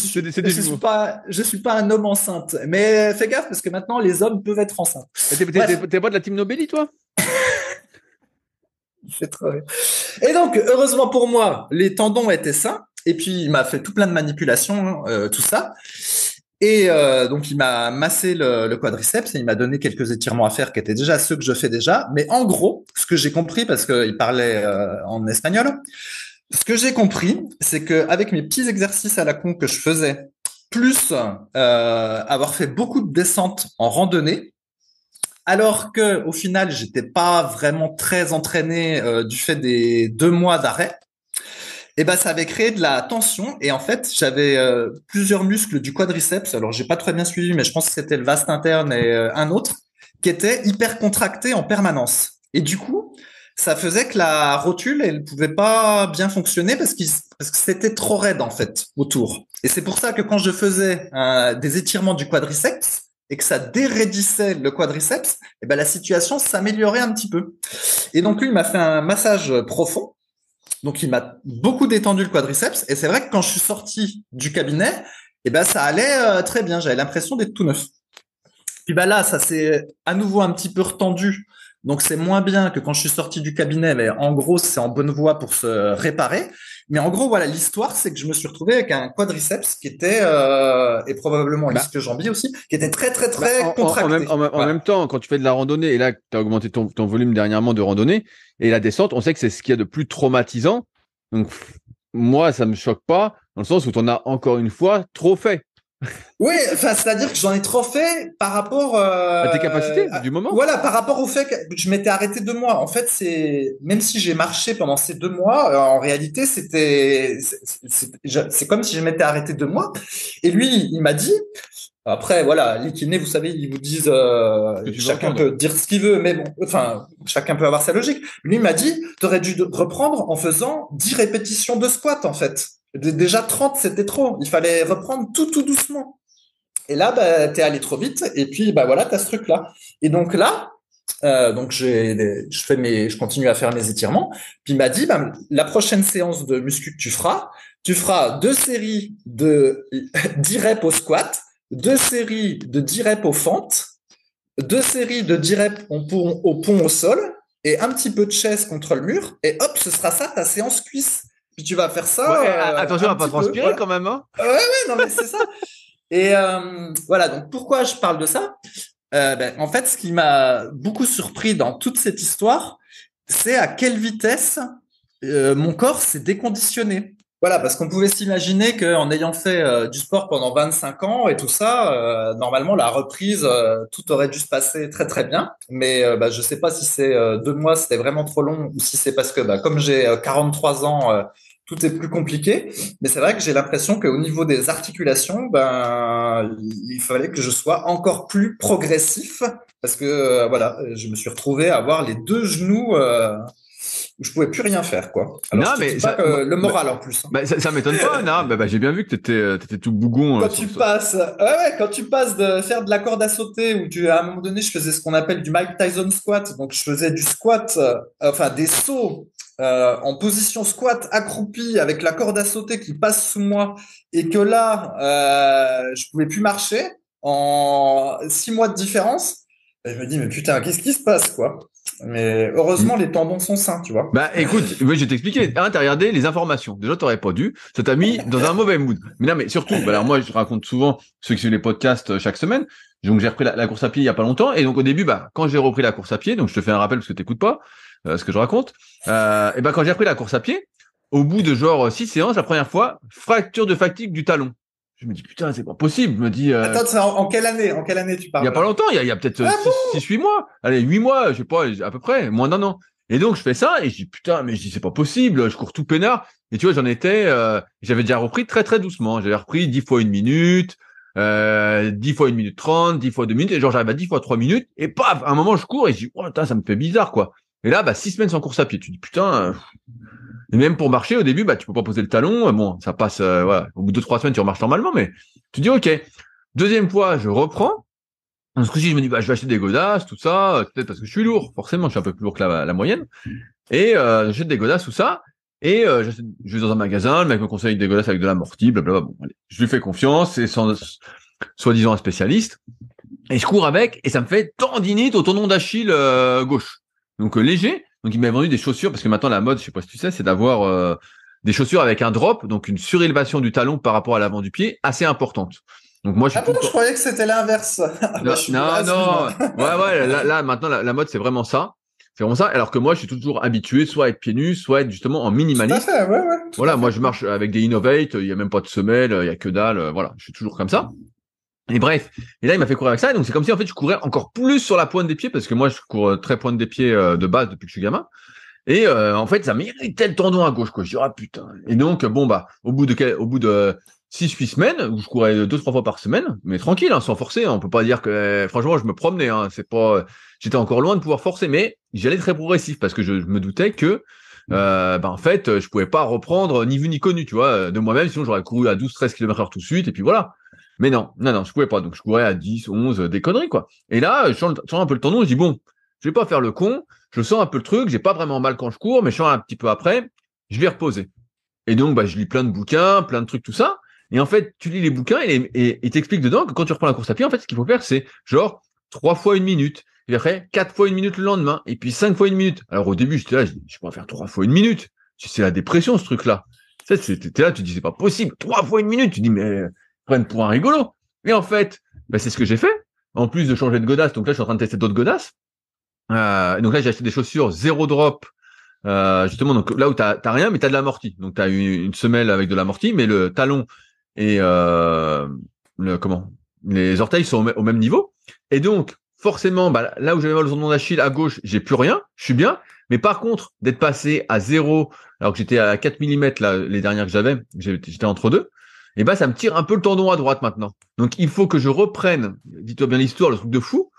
je suis pas un homme enceinte, mais fais gaffe parce que maintenant les hommes peuvent être enceintes. T'es pas de la team Nobeli, toi? Et donc, heureusement pour moi, les tendons étaient sains. Et puis, il m'a fait tout plein de manipulations, tout ça. Et donc, il m'a massé le quadriceps et il m'a donné quelques étirements à faire qui étaient déjà ceux que je fais déjà. Mais en gros, ce que j'ai compris, parce qu'il parlait en espagnol, ce que j'ai compris, c'est qu'avec mes petits exercices à la con que je faisais, plus avoir fait beaucoup de descentes en randonnée, alors que au final, j'étais pas vraiment très entraîné du fait des 2 mois d'arrêt, et ben ça avait créé de la tension et en fait j'avais plusieurs muscles du quadriceps. Alors j'ai pas très bien suivi, mais je pense que c'était le vaste interne et un autre qui était hyper contracté en permanence. Et du coup, ça faisait que la rotule elle pouvait pas bien fonctionner parce que c'était trop raide en fait autour. Et c'est pour ça que quand je faisais des étirements du quadriceps et que ça déraidissait le quadriceps, et ben la situation s'améliorait un petit peu. Et donc lui il m'a fait un massage profond. Donc, il m'a beaucoup détendu le quadriceps. Et c'est vrai que quand je suis sorti du cabinet, eh ben, ça allait très bien. J'avais l'impression d'être tout neuf. Puis bah là, ça s'est à nouveau un petit peu retendu. Donc, c'est moins bien que quand je suis sorti du cabinet. Mais en gros, c'est en bonne voie pour se réparer. Mais en gros, voilà, l'histoire, c'est que je me suis retrouvé avec un quadriceps qui était, et probablement l'ischio-jambier aussi, qui était très, très, très contracté. En même temps, quand tu fais de la randonnée, et là, tu as augmenté ton volume dernièrement de randonnée, et la descente, on sait que c'est ce qu'il y a de plus traumatisant. Donc, moi, ça me choque pas, dans le sens où tu en as encore une fois trop fait. Oui, enfin, c'est-à-dire que j'en ai trop fait par rapport À tes capacités du moment. Voilà, par rapport au fait que je m'étais arrêté 2 mois. En fait, c'est même si j'ai marché pendant ces 2 mois, en réalité, c'est comme si je m'étais arrêté 2 mois. Et lui, il m'a dit. Après, voilà, les kinés, vous savez, ils vous disent, chacun peut dire ce qu'il veut, mais bon, enfin, chacun peut avoir sa logique. Lui, il m'a dit, t'aurais dû reprendre en faisant 10 répétitions de squat, en fait. Déjà 30, c'était trop. Il fallait reprendre tout doucement. Et là, bah, t'es allé trop vite, et puis, bah voilà, t'as ce truc-là. Et donc là, donc je continue à faire mes étirements. Puis il m'a dit, bah, la prochaine séance de muscu que tu feras 2 séries de 10 reps au squat, 2 séries de 10 reps aux fentes, 2 séries de 10 reps au pont au sol, et un petit peu de chaise contre le mur, et hop, ce sera ça ta séance cuisse. Puis tu vas faire ça. Ouais, attention à pas transpirer voilà. Quand même. Hein. Ouais, non mais c'est ça. Et voilà, donc pourquoi je parle de ça? En fait, ce qui m'a beaucoup surpris dans toute cette histoire, c'est à quelle vitesse mon corps s'est déconditionné. Voilà, parce qu'on pouvait s'imaginer qu'en ayant fait du sport pendant 25 ans et tout ça, normalement, la reprise, tout aurait dû se passer très, très bien. Mais je sais pas si c'est 2 mois, c'était vraiment trop long, ou si c'est parce que comme j'ai 43 ans, tout est plus compliqué. Mais c'est vrai que j'ai l'impression qu'au niveau des articulations, il fallait que je sois encore plus progressif parce que voilà, je me suis retrouvé à avoir les 2 genoux où je pouvais plus rien faire, quoi. Alors, non, je te dis pas que le moral en plus. Ça m'étonne pas, non. J'ai bien vu que t'étais tout bougon. Quand quand tu passes de faire de la corde à sauter, à un moment donné, je faisais ce qu'on appelle du Mike Tyson squat. Donc, je faisais du squat, enfin, des sauts, en position squat accroupi avec la corde à sauter qui passe sous moi et que là, je pouvais plus marcher en 6 mois de différence. Et je me dis, mais putain, qu'est-ce qui se passe, quoi? Mais heureusement, les tendons sont sains, tu vois. Écoute, je vais t'expliquer. T'as regardé les informations. Déjà, t'aurais pas dû. Ça t'a mis dans un mauvais mood. Mais non, mais surtout, alors moi, je raconte souvent ceux qui suivent les podcasts chaque semaine. Donc, j'ai repris la course à pied il y a pas longtemps. Et donc, au début, quand j'ai repris la course à pied, donc je te fais un rappel parce que t'écoutes pas ce que je raconte. Quand j'ai repris la course à pied, au bout de genre 6 séances, la première fois, fracture de fatigue du talon. Je me dis, putain, c'est pas possible. Je me dis, attends, c'est en quelle année? En quelle année tu parles? Il y a pas longtemps, il y a peut-être 6-8 mois. Allez, 8 mois, je sais pas, à peu près. Moins d'un an. Et donc, je fais ça, et je dis, putain, mais je dis, c'est pas possible. Je cours tout peinard. Et tu vois, j'avais déjà repris très, très doucement. J'avais repris 10 fois 1 minute, 10 fois 1 minute 30, 10 fois 2 minutes. Et genre, j'arrive à 10 fois 3 minutes. Et paf, à un moment, je cours, et je dis, oh, putain, ça me fait bizarre, quoi. Et là, 6 semaines sans course à pied. Tu dis, putain, et même pour marcher, au début, tu peux pas poser le talon. Bon, ça passe, voilà. Au bout de 3 semaines, tu remarches normalement, mais tu dis, OK. Deuxième fois, je reprends. Ce coup-ci, je me dis, je vais acheter des godasses, tout ça. Peut-être parce que je suis lourd. Forcément, je suis un peu plus lourd que la moyenne. Et, j'achète des godasses, tout ça. Et, je vais dans un magasin. Le mec me conseille des godasses avec de l'amorti, blablabla. Bon, allez. Je lui fais confiance. C'est soi-disant un spécialiste. Et je cours avec. Et ça me fait tendinite au tendon d'Achille, gauche. Donc, léger. Donc, il m'a vendu des chaussures, parce que maintenant, la mode, je sais pas si tu sais, c'est d'avoir des chaussures avec un drop, donc une surélévation du talon par rapport à l'avant du pied, assez importante. Donc moi, je Ah suis tout bon, le je temps. croyais que c'était l'inverse. Ah bah, Non, je suis non, has non. Ouais. Là, maintenant, la mode, c'est vraiment ça. C'est vraiment ça. Alors que moi, je suis toujours habitué soit à être pieds nus, soit à être justement en Tout à minimaliste. fait, ouais, tout Voilà, à moi, fait. je marche avec des Innovate. Il y a même pas de semelle, il y a que dalle. Voilà, je suis toujours comme ça. Et bref. Et là, il m'a fait courir avec ça. Et donc, c'est comme si, en fait, je courais encore plus sur la pointe des pieds parce que moi, je cours très pointe des pieds de base depuis que je suis gamin. Et en fait, ça m'irritait le tendon à gauche, quoi. Je dis, ah putain. Et donc, bon, bah, au bout de 6-8 semaines, où je courais 2-3 fois par semaine, mais tranquille, hein, sans forcer, hein. On peut pas dire que, franchement, je me promenais, hein. C'est pas, j'étais encore loin de pouvoir forcer, mais j'allais très progressif parce que je me doutais que, bah, en fait, je pouvais pas reprendre ni vu ni connu, tu vois, de moi-même, sinon j'aurais couru à 12-13 km/h tout de suite, et puis voilà. Mais non, je pouvais pas. Donc, je courais à 10, 11, des conneries, quoi. Et là, je change un peu le tendon, je dis, bon, je vais pas faire le con, je sens un peu le truc, j'ai pas vraiment mal quand je cours, mais je sens un petit peu après, je vais reposer. Et donc, bah, je lis plein de bouquins, plein de trucs, tout ça. Et en fait, tu lis les bouquins et il t'explique dedans que quand tu reprends la course à pied, en fait, ce qu'il faut faire, c'est genre 3 fois 1 minute. Et après, 4 fois 1 minute le lendemain. Et puis 5 fois 1 minute. Alors au début, j'étais là, je peux pas faire 3 fois 1 minute. C'est la dépression, ce truc-là. Tu sais, t'es là, tu dis, c'est pas possible. 3 fois 1 minute. Tu dis, mais prennent pour un rigolo. Et en fait, bah, c'est ce que j'ai fait. En plus de changer de godasse. Donc là, je suis en train de tester d'autres godasses. Donc là, j'ai acheté des chaussures zéro drop. Justement, donc là où t'as rien, mais t'as de l'amorti. Donc t'as une semelle avec de l'amorti, mais le talon et les orteils sont au même niveau. Et donc forcément, bah, là où j'avais mal au tendon d'Achille à gauche, j'ai plus rien, je suis bien. Mais par contre, d'être passé à zéro, alors que j'étais à 4 mm là, les dernières que j'étais entre deux, et bah ça me tire un peu le tendon à droite maintenant. Donc il faut que je reprenne, dis-toi bien l'histoire, le truc de fou,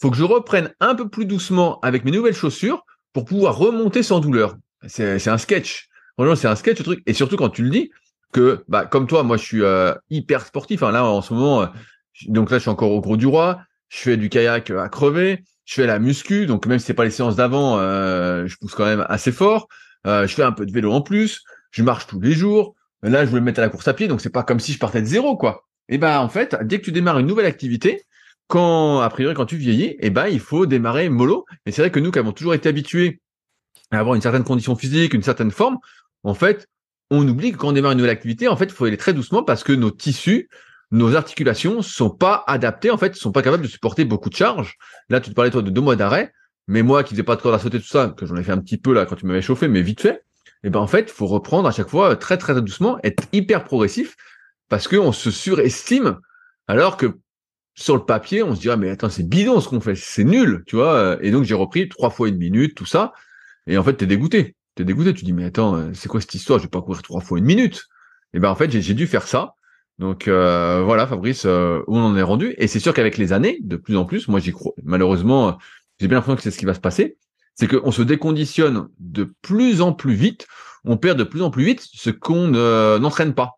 faut que je reprenne un peu plus doucement avec mes nouvelles chaussures pour pouvoir remonter sans douleur. C'est un sketch. Franchement, c'est un sketch le truc. Et surtout quand tu le dis que, bah, comme toi, moi, je suis hyper sportif. Hein, là, en ce moment, donc là, je suis encore au Gros du Roi. Je fais du kayak à crever. Je fais la muscu. Donc même si c'est pas les séances d'avant, je pousse quand même assez fort. Je fais un peu de vélo en plus. Je marche tous les jours. Là, je voulais me mettre à la course à pied. Donc c'est pas comme si je partais de zéro, quoi. Et ben en fait, dès que tu démarres une nouvelle activité, a priori, quand tu vieillis, eh ben, il faut démarrer mollo. Et c'est vrai que nous, qui avons toujours été habitués à avoir une certaine condition physique, une certaine forme, en fait, on oublie que quand on démarre une nouvelle activité, en fait, il faut aller très doucement parce que nos tissus, nos articulations sont pas adaptés, en fait, sont pas capables de supporter beaucoup de charges. Là, tu te parlais, toi, de 2 mois d'arrêt. Mais moi, qui faisais pas de corde à sauter, tout ça, que j'en ai fait un petit peu, là, quand tu m'avais chauffé, mais vite fait, eh ben, en fait, il faut reprendre à chaque fois très, très, très doucement, être hyper progressif parce qu'on se surestime alors que sur le papier, on se dirait, mais attends, c'est bidon ce qu'on fait, c'est nul, tu vois. Et donc, j'ai repris 3 fois 1 minute, tout ça. Et en fait, t'es dégoûté. T'es dégoûté. Tu dis, mais attends, c'est quoi cette histoire? Je vais pas courir 3 fois 1 minute. Et ben, en fait, j'ai dû faire ça. Donc, voilà, Fabrice, où on en est rendu. Et c'est sûr qu'avec les années, de plus en plus, moi, j'y crois. Malheureusement, j'ai bien l'impression que c'est ce qui va se passer. C'est qu'on se déconditionne de plus en plus vite. On perd de plus en plus vite ce qu'on n'entraîne pas.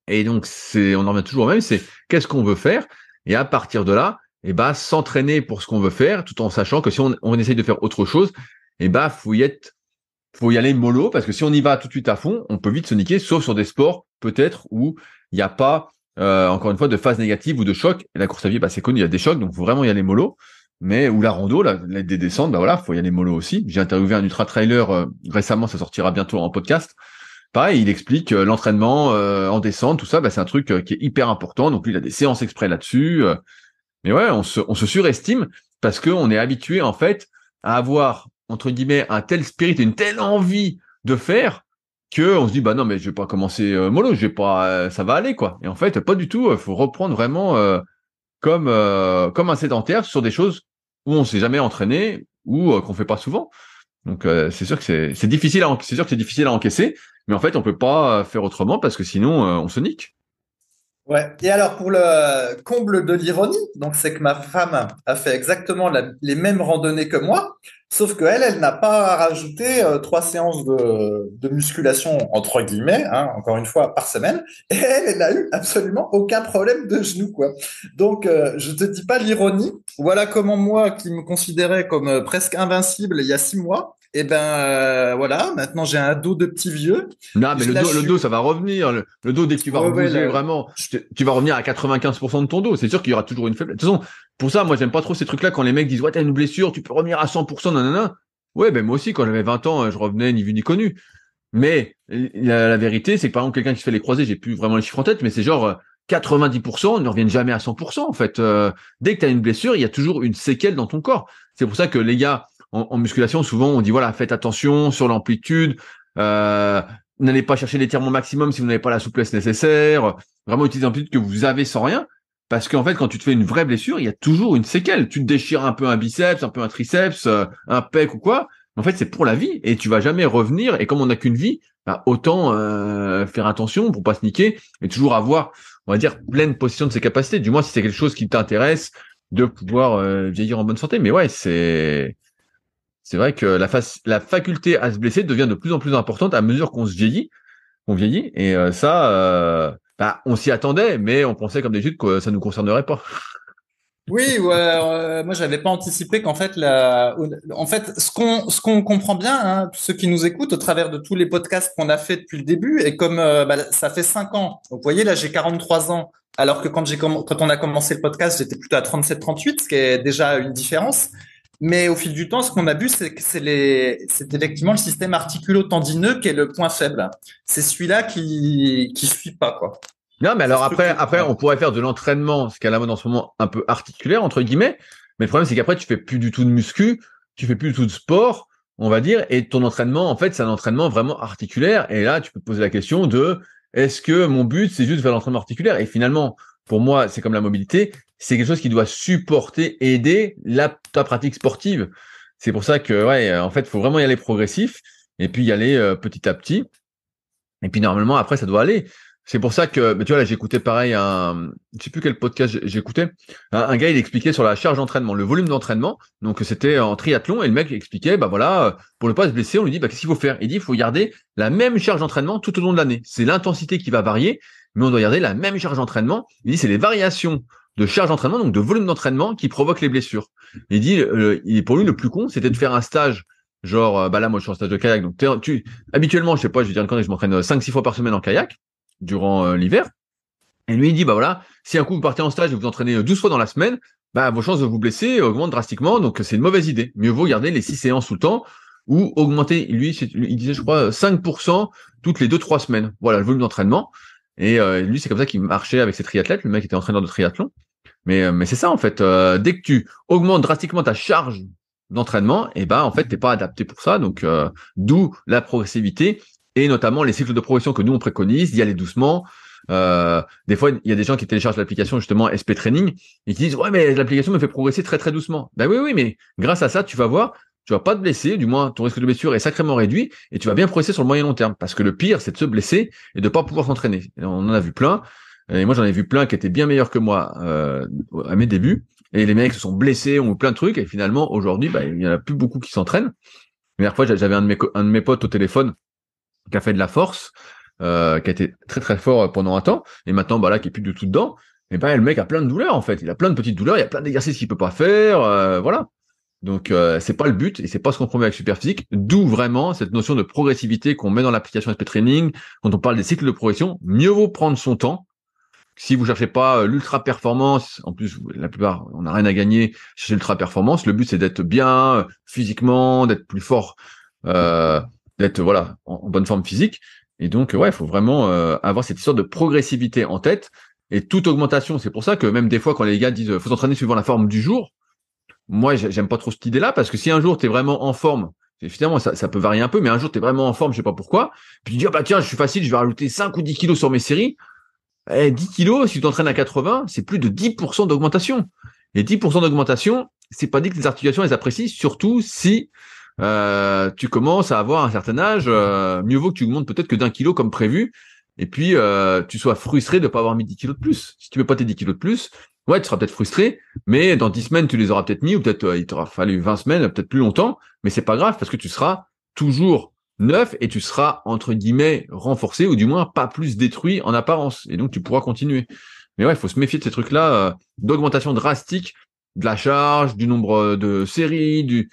Et donc, on en revient toujours au même, c'est qu'est-ce qu'on veut faire? Et à partir de là, eh ben, s'entraîner pour ce qu'on veut faire, tout en sachant que si on essaye de faire autre chose, eh ben, faut y aller mollo, parce que si on y va tout de suite à fond, on peut vite se niquer, sauf sur des sports, peut-être, où il n'y a pas, encore une fois, de phase négative ou de choc. Et la course à pied, bah, c'est connu, il y a des chocs, donc faut vraiment y aller mollo. Mais, ou la rando, des descentes, bah voilà, faut y aller mollo aussi. J'ai interviewé un ultra-trailer, récemment, ça sortira bientôt en podcast. Pareil, il explique l'entraînement en descente, tout ça, bah, c'est un truc qui est hyper important. Donc lui, il a des séances exprès là-dessus. Mais ouais, on se surestime parce qu'on est habitué en fait à avoir entre guillemets un tel spirit, une telle envie de faire que on se dit bah non mais je vais pas commencer mollo, je vais pas, ça va aller quoi. Et en fait, pas du tout. Faut reprendre vraiment comme un sédentaire sur des choses où on s'est jamais entraîné ou qu'on fait pas souvent. Donc c'est sûr que c'est difficile c'est sûr que c'est difficile à encaisser, mais en fait on peut pas faire autrement parce que sinon on se nique. Ouais. Et alors, pour le comble de l'ironie, donc c'est que ma femme a fait exactement les mêmes randonnées que moi, sauf qu'elle, elle n'a pas rajouté 3 séances de musculation, entre guillemets, hein, encore une fois, par semaine, et elle n'a eu absolument aucun problème de genou, quoi. Donc, je te dis pas l'ironie. Voilà comment moi, qui me considérais comme presque invincible il y a 6 mois, et ben voilà, maintenant j'ai un dos de petit vieux. Non, mais Là, je le dos, suis... ça va revenir. Le dos, dès que tu vas Ouais, ouais, rebouger vraiment, tu vas revenir à 95% de ton dos. C'est sûr qu'il y aura toujours une faiblesse. De toute façon, pour ça, moi, j'aime pas trop ces trucs-là quand les mecs disent, ouais, t'as une blessure, tu peux revenir à 100%, nanana. Ouais, ben moi aussi, quand j'avais 20 ans, je revenais ni vu ni connu. Mais la vérité, c'est que par exemple, quelqu'un qui se fait les croisés, j'ai plus vraiment les chiffres en tête, mais c'est genre 90% ne reviennent jamais à 100%, en fait. Dès que tu as une blessure, il y a toujours une séquelle dans ton corps. C'est pour ça que les gars, en musculation, souvent, on dit, voilà, faites attention sur l'amplitude, euh, n'allez pas chercher l'étirement maximum si vous n'avez pas la souplesse nécessaire, vraiment utilisez l'amplitude que vous avez sans rien. Parce qu'en fait, quand tu te fais une vraie blessure, il y a toujours une séquelle. Tu te déchires un peu un biceps, un peu un triceps, un pec ou quoi. En fait, c'est pour la vie et tu vas jamais revenir. Et comme on n'a qu'une vie, bah, autant faire attention pour pas se niquer et toujours avoir, on va dire, pleine possession de ses capacités. Du moins, si c'est quelque chose qui t'intéresse, de pouvoir vieillir en bonne santé. Mais ouais, c'est vrai que la faculté à se blesser devient de plus en plus importante à mesure qu'on vieillit. Et bah, on s'y attendait, mais on pensait comme d'habitude que ça nous concernerait pas. Oui, ouais, moi j'avais pas anticipé qu'en fait en fait ce qu'on comprend bien, hein, ceux qui nous écoutent au travers de tous les podcasts qu'on a fait depuis le début, et comme ça fait 5 ans. Donc, vous voyez là, j'ai 43 ans, alors que quand on a commencé le podcast, j'étais plutôt à 37-38, ce qui est déjà une différence. Mais au fil du temps, ce qu'on a vu, c'est que c'est effectivement le système articulo-tendineux qui est le point faible. C'est celui-là qui suit pas, quoi. Non, mais C'est alors après, structurel. on pourrait faire de l'entraînement, ce qui est à la mode en ce moment, un peu articulaire, entre guillemets. Mais le problème, c'est qu'après, tu fais plus du tout de muscu, tu fais plus du tout de sport, on va dire, et ton entraînement, en fait, c'est un entraînement vraiment articulaire. Et là, tu peux te poser la question de, est-ce que mon but, c'est juste de faire l'entraînement articulaire? Et finalement, pour moi, c'est comme la mobilité, c'est quelque chose qui doit supporter, aider ta pratique sportive. C'est pour ça que, ouais, en fait, il faut vraiment y aller progressif, et puis y aller petit à petit. Et puis normalement, après, ça doit aller. C'est pour ça que, bah, tu vois, là, j'écoutais pareil je sais plus quel podcast j'écoutais. Un gars, il expliquait sur la charge d'entraînement, le volume d'entraînement. Donc, c'était en triathlon et le mec expliquait, bah voilà, pour ne pas se blesser, on lui dit, bah, qu'est-ce qu'il faut faire? Il dit, il faut garder la même charge d'entraînement tout au long de l'année. C'est l'intensité qui va varier, mais on doit garder la même charge d'entraînement. Il dit, c'est les variations de charge d'entraînement, donc de volume d'entraînement qui provoquent les blessures. Il dit, pour lui, le plus con, c'était de faire un stage. Genre, bah là, moi, je suis en stage de kayak. Donc, habituellement, je sais pas, je vais dire une connerie, je m'entraîne 5-6 fois par semaine en kayak durant l'hiver. Et lui, il dit, bah voilà, si un coup vous partez en stage et vous entraînez 12 fois dans la semaine, bah vos chances de vous blesser augmentent drastiquement, donc c'est une mauvaise idée. Mieux vaut garder les 6 séances tout le temps ou augmenter, il disait, je crois, 5% toutes les 2-3 semaines. Voilà, le volume d'entraînement. Et lui, c'est comme ça qu'il marchait avec ses triathlètes. Le mec était entraîneur de triathlon. Mais c'est ça, en fait. Dès que tu augmentes drastiquement ta charge d'entraînement, et ben en fait, t'es pas adapté pour ça. Donc, d'où la progressivité et notamment les cycles de progression que nous on préconise, d'y aller doucement. Des fois, il y a des gens qui téléchargent l'application justement SP Training et qui disent ouais mais l'application me fait progresser très très doucement. Ben oui mais grâce à ça, tu vas voir, tu vas pas te blesser, du moins ton risque de blessure est sacrément réduit et tu vas bien progresser sur le moyen long terme. Parce que le pire, c'est de se blesser et de pas pouvoir s'entraîner. Et on en a vu plein. Et moi, j'en ai vu plein qui étaient bien meilleurs que moi à mes débuts. Et les mecs se sont blessés, ont eu plein de trucs. Et finalement, aujourd'hui, bah, il y en a plus beaucoup qui s'entraînent. La dernière fois, j'avais un de mes potes au téléphone qui a fait de la force, qui a été très très fort pendant un temps, et maintenant bah là qui est plus du tout dedans, et ben le mec a plein de douleurs en fait, il a plein de petites douleurs, il y a plein d'exercices qu'il peut pas faire, voilà. Donc c'est pas le but et c'est pas ce qu'on promet avec Superphysique, d'où vraiment cette notion de progressivité qu'on met dans l'application SP Training. Quand on parle des cycles de progression, mieux vaut prendre son temps. Si vous cherchez pas l'ultra performance, en plus la plupart on n'a rien à gagner chez l'ultra performance, le but c'est d'être bien physiquement, d'être plus fort, d'être voilà en bonne forme physique. Et donc ouais, il faut vraiment avoir cette histoire de progressivité en tête et toute augmentation. C'est pour ça que même des fois quand les gars disent faut s'entraîner suivant la forme du jour, moi j'aime pas trop cette idée-là parce que si un jour t'es vraiment en forme, évidemment ça peut varier un peu, mais un jour t'es vraiment en forme, je sais pas pourquoi, puis tu dis ah bah tiens je suis facile, je vais rajouter 5 ou 10 kilos sur mes séries. 10 kilos, si tu t'entraînes à 80, c'est plus de 10% d'augmentation. Et 10% d'augmentation, c'est pas dit que les articulations les apprécient, surtout si tu commences à avoir un certain âge, mieux vaut que tu augmentes peut-être que d'1 kilo comme prévu, et puis tu sois frustré de pas avoir mis 10 kilos de plus. Si tu veux pas tes 10 kilos de plus, ouais, tu seras peut-être frustré, mais dans 10 semaines, tu les auras peut-être mis, ou peut-être il t'aura fallu 20 semaines, peut-être plus longtemps, mais c'est pas grave parce que tu seras toujours neuf et tu seras entre guillemets renforcé ou du moins pas plus détruit en apparence et donc tu pourras continuer. Mais ouais, il faut se méfier de ces trucs-là, d'augmentation drastique de la charge, du nombre de séries, du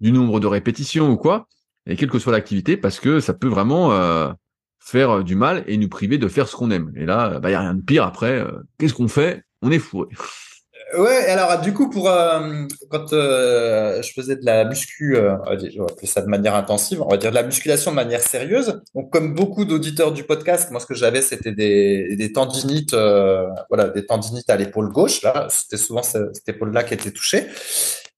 nombre de répétitions ou quoi, et quelle que soit l'activité, parce que ça peut vraiment faire du mal et nous priver de faire ce qu'on aime. Et là, bah y a rien de pire après. Qu'est-ce qu'on fait? On est fourré. Ouais, alors du coup, quand je faisais de la muscu, je vais appeler ça de manière intensive, on va dire de la musculation de manière sérieuse. Donc, comme beaucoup d'auditeurs du podcast, moi, ce que j'avais, c'était des tendinites, voilà, des tendinites à l'épaule gauche. Là, c'était souvent cette épaule-là qui était touchée.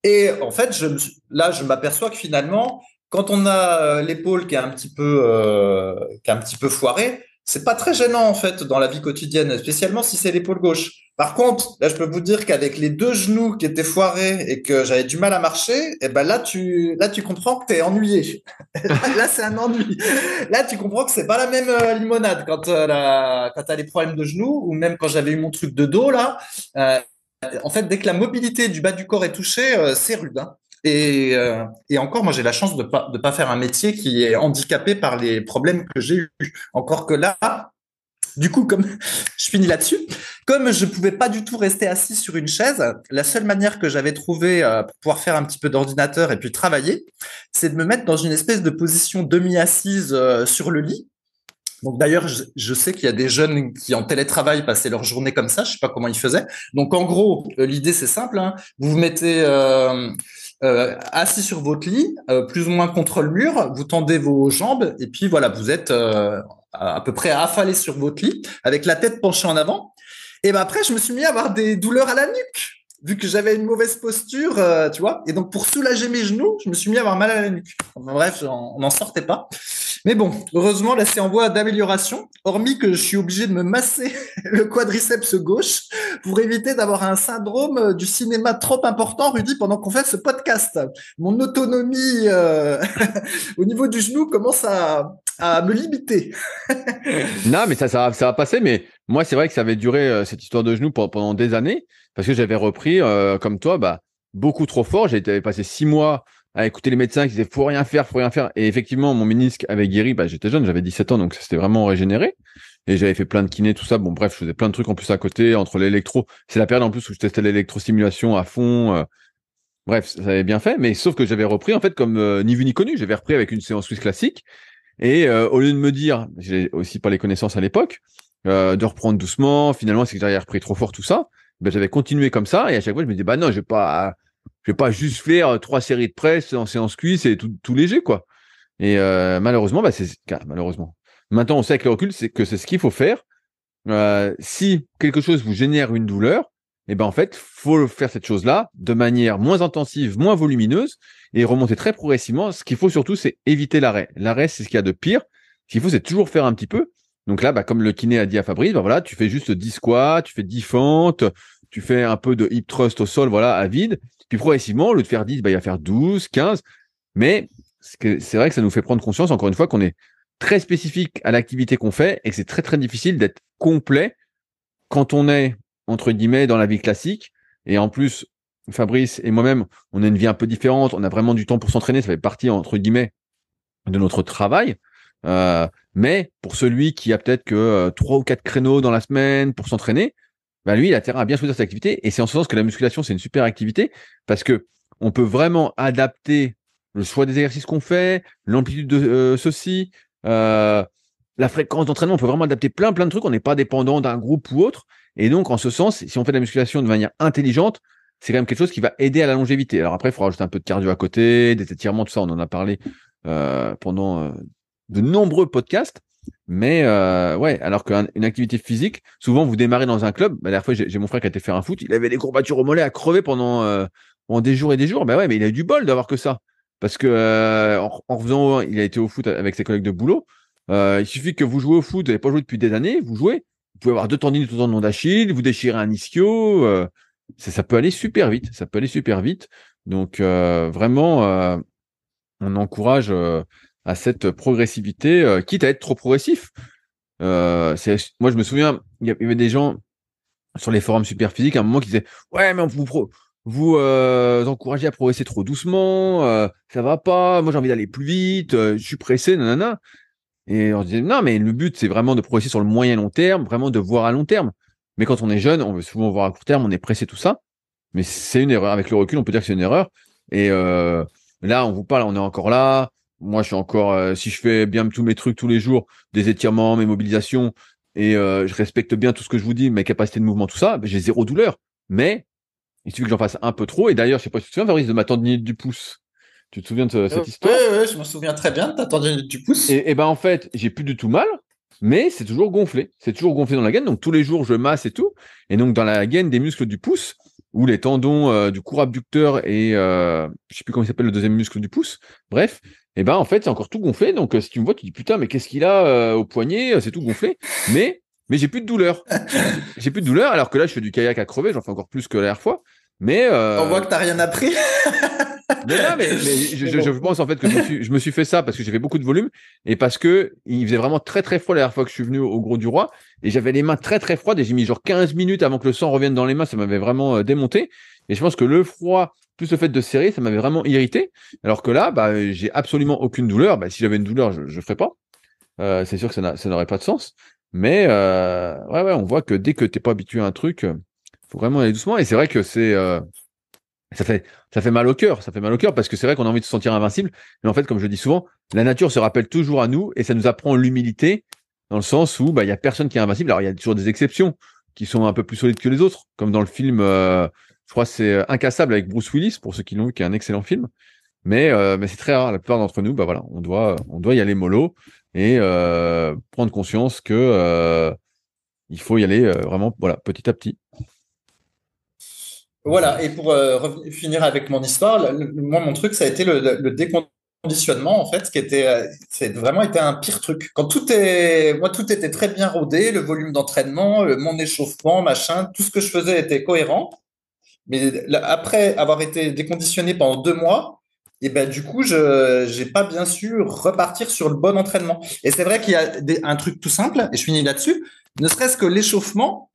Et en fait, là, je m'aperçois que finalement, quand on a l'épaule qui est un petit peu foirée, c'est pas très gênant en fait dans la vie quotidienne, spécialement si c'est l'épaule gauche. Par contre, là, je peux vous dire qu'avec les deux genoux qui étaient foirés et que j'avais du mal à marcher, et ben là, tu comprends que t'es ennuyé. Là, c'est un ennui. Là, tu comprends que c'est pas la même limonade quand t'as les problèmes de genoux ou même quand j'avais eu mon truc de dos là. euh, En fait, dès que la mobilité du bas du corps est touchée, c'est rude, hein. Et encore, moi, j'ai la chance de pas faire un métier qui est handicapé par les problèmes que j'ai eus. Encore que là, du coup, comme je finis là-dessus, comme je pouvais pas du tout rester assis sur une chaise, la seule manière que j'avais trouvé pour pouvoir faire un petit peu d'ordinateur et puis travailler, c'est de me mettre dans une espèce de position demi-assise sur le lit. Donc d'ailleurs, je sais qu'il y a des jeunes qui en télétravail passaient leur journée comme ça. Je sais pas comment ils faisaient. Donc en gros, l'idée c'est simple, hein. Vous vous mettez assis sur votre lit, plus ou moins contre le mur. Vous tendez vos jambes et puis voilà, vous êtes à peu près affalé sur votre lit avec la tête penchée en avant. Et ben après, je me suis mis à avoir des douleurs à la nuque. Vu que j'avais une mauvaise posture, tu vois. Et donc, pour soulager mes genoux, je me suis mis à avoir mal à la nuque. Enfin, bref, on n'en sortait pas. Mais bon, heureusement, là, c'est en voie d'amélioration, hormis que je suis obligé de me masser le quadriceps gauche pour éviter d'avoir un syndrome du cinéma trop important, Rudy, pendant qu'on fait ce podcast. Mon autonomie au niveau du genou commence à me limiter. Non, mais ça va passer. Mais moi, c'est vrai que ça avait duré cette histoire de genoux pendant des années parce que j'avais repris, comme toi, beaucoup trop fort. J'avais passé 6 mois à écouter les médecins qui disaient faut rien faire, faut rien faire. Et effectivement, mon ménisque avait guéri. J'étais jeune, j'avais 17 ans, donc c'était vraiment régénéré. Et j'avais fait plein de kiné, tout ça. Bon, bref, je faisais plein de trucs en plus à côté, entre l'électro. C'est la période en plus où je testais l'électrostimulation à fond. Bref, ça avait bien fait. Mais sauf que j'avais repris, en fait, comme ni vu ni connu. J'avais repris avec une séance suisse classique. Et au lieu de me dire, j'ai aussi pas les connaissances à l'époque, de reprendre doucement, finalement, c'est que j'avais repris trop fort tout ça, j'avais continué comme ça, et à chaque fois, je me disais, non, je vais pas juste faire 3 séries de presse en séance cuisse et tout léger, quoi. Et malheureusement, malheureusement. Maintenant, on sait avec le recul, c'est que c'est ce qu'il faut faire. Si quelque chose vous génère une douleur, et en fait, faut faire cette chose-là de manière moins intensive, moins volumineuse et remonter très progressivement. Ce qu'il faut surtout, c'est éviter l'arrêt. L'arrêt, c'est ce qu'il y a de pire. Ce qu'il faut, c'est toujours faire un petit peu. Donc là, comme le kiné a dit à Fabrice, voilà, tu fais juste 10 squats, tu fais 10 fentes, tu fais un peu de hip thrust au sol, voilà, à vide. Puis progressivement, au lieu de faire 10, il va faire 12, 15. Mais c'est vrai que ça nous fait prendre conscience, encore une fois, qu'on est très spécifique à l'activité qu'on fait et que c'est très, très difficile d'être complet quand on est, entre guillemets, dans la vie classique. Et en plus, Fabrice et moi-même, on a une vie un peu différente. On a vraiment du temps pour s'entraîner. Ça fait partie, entre guillemets, de notre travail. Mais pour celui qui a peut-être que 3 ou 4 créneaux dans la semaine pour s'entraîner, lui, il a intérêt à bien choisir cette activité. Et c'est en ce sens que la musculation, c'est une super activité parce que on peut vraiment adapter le choix des exercices qu'on fait, l'amplitude de ceux-ci, la fréquence d'entraînement. On peut vraiment adapter plein de trucs. On n'est pas dépendant d'un groupe ou autre. Et donc, en ce sens, si on fait de la musculation de manière intelligente, c'est quand même quelque chose qui va aider à la longévité. Alors après, il faut rajouter un peu de cardio à côté, des étirements, tout ça. On en a parlé pendant de nombreux podcasts. Mais ouais, alors qu'une activité physique, souvent vous démarrez dans un club. La dernière fois, j'ai mon frère qui a été faire un foot, il avait des courbatures au mollet à crever pendant des jours et des jours. Ouais, mais il a eu du bol d'avoir que ça. Parce que en faisant, il a été au foot avec ses collègues de boulot. Il suffit que vous jouez au foot, vous n'avez pas joué depuis des années, vous jouez, vous pouvez avoir 2 tendinites au tendon d'Achille, vous déchirez un ischio, ça peut aller super vite, ça peut aller super vite. Donc vraiment, on encourage à cette progressivité, quitte à être trop progressif. Moi, je me souviens, il y avait des gens sur les forums super physiques à un moment qui disaient ouais, mais vous encouragez à progresser trop doucement, ça va pas, moi j'ai envie d'aller plus vite, je suis pressé, nanana. Et on se disait non, mais le but c'est vraiment de progresser sur le moyen long terme, vraiment de voir à long terme. Mais quand on est jeune, on veut souvent voir à court terme, on est pressé tout ça. Mais c'est une erreur. Avec le recul, on peut dire que c'est une erreur. Et là, on vous parle, on est encore là. Moi, je suis encore, si je fais bien tous mes trucs tous les jours, des étirements, mes mobilisations, et je respecte bien tout ce que je vous dis, mes capacités de mouvement, tout ça, j'ai zéro douleur. Mais Il suffit que j'en fasse un peu trop. Et d'ailleurs, je sais pas si tu te souviens, Fabrice, de ma tendinite du pouce. Tu te souviens de cette histoire? Ouais, je me souviens très bien de ta tendinite du pouce. Et ben en fait, j'ai plus du tout mal, mais c'est toujours gonflé. C'est toujours gonflé dans la gaine. Donc tous les jours, je masse et tout. Et donc dans la gaine des muscles du pouce, ou les tendons du court abducteur et je sais plus comment il s'appelle le deuxième muscle du pouce. Bref, et ben en fait, c'est encore tout gonflé. Donc si tu me vois, tu dis putain, mais qu'est-ce qu'il a au poignet? C'est tout gonflé. Mais j'ai plus de douleur. J'ai plus de douleur, alors que là, je fais du kayak à crever. J'en fais encore plus que la dernière fois. Mais On voit que t'as rien appris. mais non, mais Mais bon. je pense en fait que je me suis fait ça parce que j'ai fait beaucoup de volume et parce que il faisait vraiment très très froid la dernière fois que je suis venu au Gros du Roi et j'avais les mains très très froides et j'ai mis genre 15 minutes avant que le sang revienne dans les mains, ça m'avait vraiment démonté et je pense que le froid plus le fait de serrer, ça m'avait vraiment irrité alors que là, bah, j'ai absolument aucune douleur. Bah, si j'avais une douleur, je ferais pas. C'est sûr que ça n'aurait pas de sens. Mais ouais, on voit que dès que t'es pas habitué à un truc, faut vraiment aller doucement et c'est vrai que ça fait, ça fait mal au cœur, ça fait mal au cœur parce que c'est vrai qu'on a envie de se sentir invincible, mais en fait, comme je le dis souvent, la nature se rappelle toujours à nous et ça nous apprend l'humilité dans le sens où bah il y a personne qui est invincible. Alors il y a toujours des exceptions qui sont un peu plus solides que les autres, comme dans le film, je crois que c'est Incassable avec Bruce Willis pour ceux qui l'ont vu, qui est un excellent film. Mais c'est très rare. La plupart d'entre nous, bah voilà, on doit y aller mollo et prendre conscience que il faut y aller vraiment voilà petit à petit. Voilà, et pour finir avec mon histoire, moi, mon truc, ça a été le déconditionnement, en fait, c'est vraiment été un pire truc. Moi, tout était très bien rodé, le volume d'entraînement, mon échauffement, machin, tout ce que je faisais était cohérent. Mais après avoir été déconditionné pendant 2 mois, et ben du coup, je j'ai pas bien su repartir sur le bon entraînement. Et c'est vrai qu'il y a un truc tout simple, et je finis là-dessus, ne serait-ce que l'échauffement